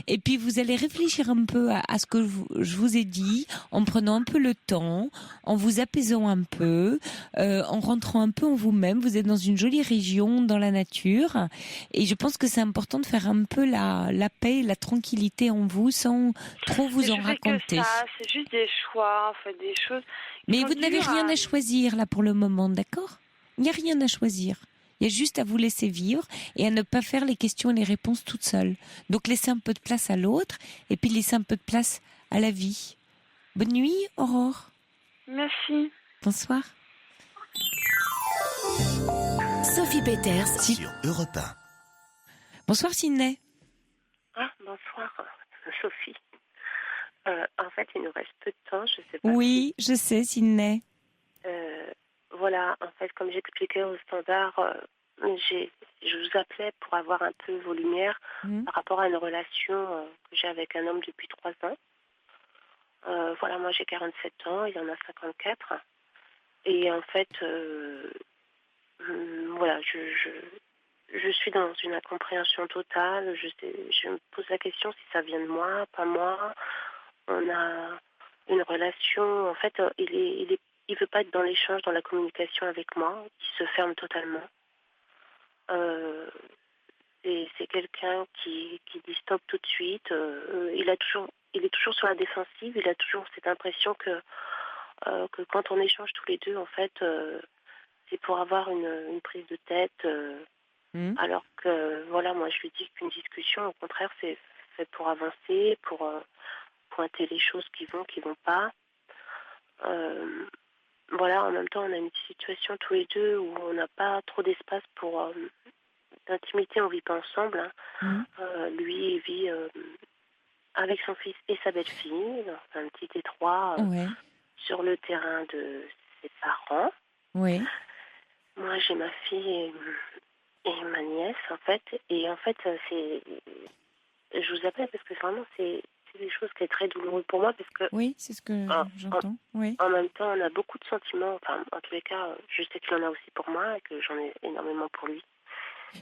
et puis vous allez réfléchir un peu à ce que je vous ai dit, en prenant un peu le temps, en vous apaisant un peu, en rentrant un peu en vous-même. Vous êtes dans une jolie région, dans la nature, et je pense que c'est important de faire un peu la paix, la tranquillité en vous, sans trop vous en raconter. Que ça, c'est juste des choix, en fait, des choses. Mais vous n'avez rien à choisir là pour le moment, d'accord ? Il n'y a rien à choisir. Il y a juste à vous laisser vivre et à ne pas faire les questions et les réponses toute seule. Donc laissez un peu de place à l'autre et puis laissez un peu de place à la vie. Bonne nuit, Aurore. Merci. Bonsoir. Sophie Peters sur Europe 1. Bonsoir, Sydney. Ah, bonsoir, Sophie. En fait, il nous reste peu de temps, je sais pas. Oui, je sais, Sydney. Voilà, en fait, comme j'expliquais au standard, je vous appelais pour avoir un peu vos lumières par rapport à une relation que j'ai avec un homme depuis 3 ans. Voilà, moi j'ai 47 ans, il en a 54. Et en fait, voilà, je suis dans une incompréhension totale. Je me pose la question si ça vient de moi, pas moi. On a une relation, en fait, il veut pas être dans l'échange, dans la communication avec moi. Il se ferme totalement. C'est quelqu'un qui dit stop tout de suite. Il est toujours sur la défensive. Il a toujours cette impression que quand on échange tous les deux, en fait, c'est pour avoir une prise de tête. Alors que, voilà, moi, je lui dis qu'une discussion, au contraire, c'est fait pour avancer, pour pointer les choses qui vont pas. Voilà, en même temps, on a une situation tous les deux où on n'a pas trop d'espace pour d'intimité, on vit pas ensemble. Lui, il vit avec son fils et sa belle-fille dans un petit détroit sur le terrain de ses parents. Oui. Moi, j'ai ma fille et ma nièce, en fait. Et en fait, je vous appelle parce que vraiment, c'est des choses qui est très douloureux pour moi parce que oui, c'est ce que j'entends. Oui. En même temps, on a beaucoup de sentiments. Enfin, en tous les cas, je sais qu'il en a aussi pour moi et que j'en ai énormément pour lui.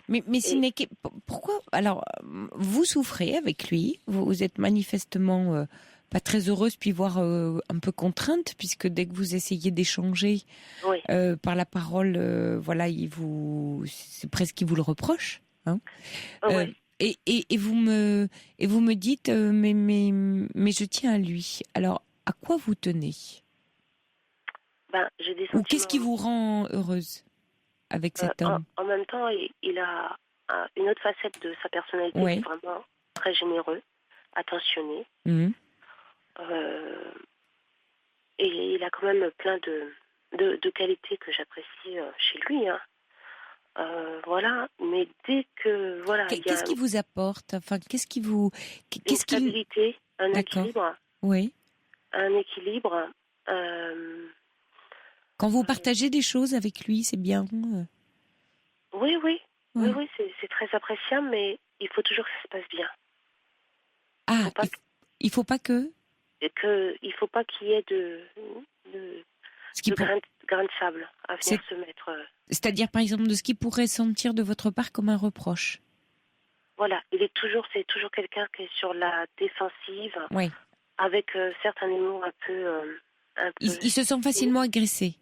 Mais pourquoi alors vous souffrez avec lui, vous êtes manifestement pas très heureuse puis voire un peu contrainte puisque dès que vous essayez d'échanger par la parole, voilà, c'est presque qu'il vous le reproche. Hein. Et vous me dites mais je tiens à lui. Alors à quoi vous tenez? J'ai des sentiments. Ou qu'est-ce qui vous rend heureuse avec cet homme? En même temps, il a une autre facette de sa personnalité qui est vraiment très généreux, attentionné. Et il a quand même plein de qualités que j'apprécie chez lui. Hein. Voilà, mais dès que voilà, qu'est-ce qui vous apporte? Enfin, qu'est-ce qui vous une stabilité, un équilibre. Oui. Un équilibre. Quand vous partagez des choses avec lui, c'est bien. Oui, c'est très appréciable, mais il faut toujours que ça se passe bien. Ah, il faut pas que il faut pas qu'il y ait de grain de sable à venir se mettre. C'est-à-dire, par exemple, de ce qu'il pourrait sentir de votre part comme un reproche. Voilà, c'est toujours quelqu'un qui est sur la défensive, avec certains mots un peu. Il se sent facilement agressé.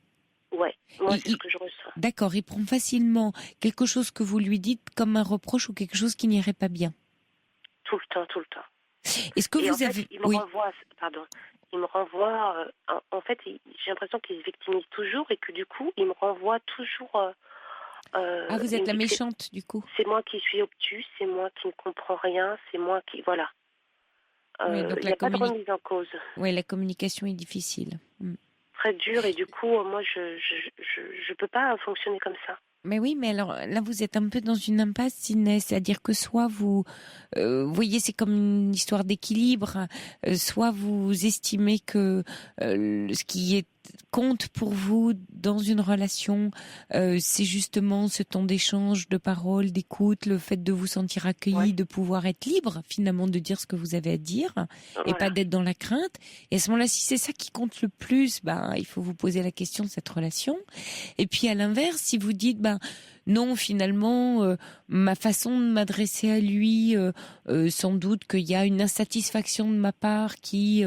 Ouais, moi c'est ce que je ressens. D'accord, il prend facilement quelque chose que vous lui dites comme un reproche ou quelque chose qui n'irait pas bien. Tout le temps. Est-ce que vous avez... Il me renvoie, en fait, j'ai l'impression qu'il se victimise toujours et que du coup, il me renvoie toujours... vous êtes la méchante, du coup. C'est moi qui suis obtuse, c'est moi qui ne comprends rien, c'est moi qui... Voilà. il n'y a pas de remise en cause. Oui, la communication est difficile. Très dure, et du coup, moi, je peux pas fonctionner comme ça. Mais oui, mais alors là, vous êtes un peu dans une impasse, Sidney. C'est-à-dire que soit vous voyez, c'est comme une histoire d'équilibre. Soit vous estimez que ce qui compte pour vous dans une relation, c'est justement ce temps d'échange, de parole, d'écoute, le fait de vous sentir accueilli, de pouvoir être libre, finalement, de dire ce que vous avez à dire, et pas d'être dans la crainte. Et à ce moment-là, si c'est ça qui compte le plus, il faut vous poser la question de cette relation. Et puis à l'inverse, si vous dites, non, finalement, ma façon de m'adresser à lui, sans doute qu'il y a une insatisfaction de ma part qui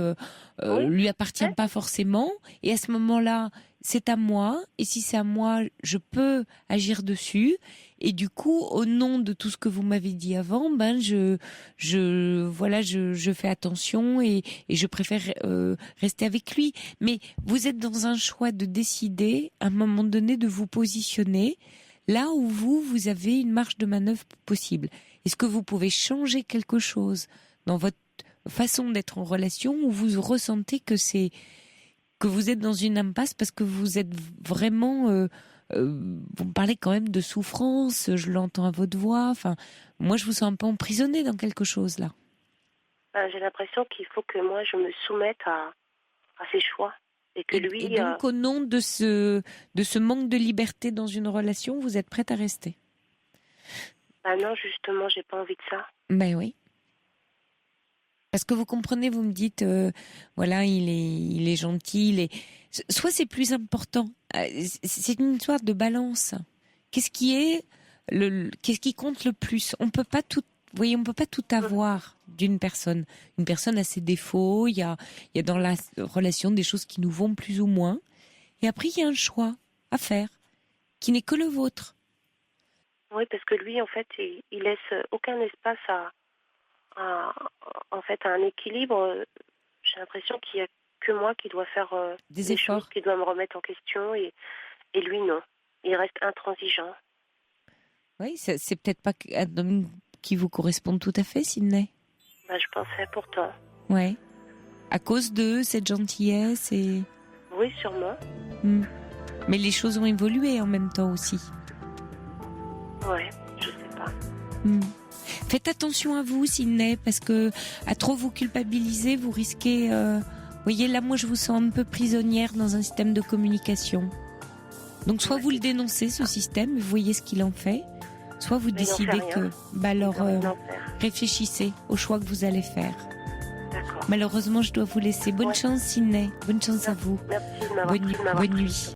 lui appartient pas forcément. Et à ce moment-là, c'est à moi. Et si c'est à moi, je peux agir dessus. Et du coup, au nom de tout ce que vous m'avez dit avant, je fais attention et je préfère rester avec lui. Mais vous êtes dans un choix de décider, à un moment donné, de vous positionner là où vous avez une marge de manœuvre possible. Est-ce que vous pouvez changer quelque chose dans votre façon d'être en relation, ou vous ressentez que vous êtes dans une impasse parce que vous êtes vraiment vous me parlez quand même de souffrance, je l'entends à votre voix, moi je vous sens un peu emprisonnée dans quelque chose là. J'ai l'impression qu'il faut que moi je me soumette à ses choix, et que lui... Et donc au nom de ce manque de liberté dans une relation, vous êtes prête à rester? Non, justement, j'ai pas envie de ça. Ben oui. Parce que vous comprenez, vous me dites, il est gentil, soit c'est plus important. C'est une histoire de balance. Qu'est-ce qui compte le plus? On peut pas tout, on peut pas tout avoir d'une personne. Une personne a ses défauts. Il y a dans la relation des choses qui nous vont plus ou moins. Et après, il y a un choix à faire qui n'est que le vôtre. Oui, parce que lui, en fait, il laisse aucun espace à un équilibre. J'ai l'impression qu'il n'y a que moi qui dois faire des efforts, choses, qui doit me remettre en question, et lui non. Il reste intransigeant. Oui, c'est peut-être pas un homme qui vous correspond tout à fait, Sidney. Je pensais pourtant. Ouais. À cause de cette gentillesse et... Oui, sûrement. Mais les choses ont évolué en même temps aussi. Ouais, je sais pas. Faites attention à vous, Sidney, parce que à trop vous culpabiliser, vous risquez... voyez, là, moi, je vous sens un peu prisonnière dans un système de communication. Donc, soit vous le dénoncez, ce système, vous voyez ce qu'il en fait, soit vous décidez que... réfléchissez au choix que vous allez faire. D'accord. Malheureusement, je dois vous laisser. Bonne chance, Sidney. Bonne chance à vous. Merci de m'avoir bonne nuit.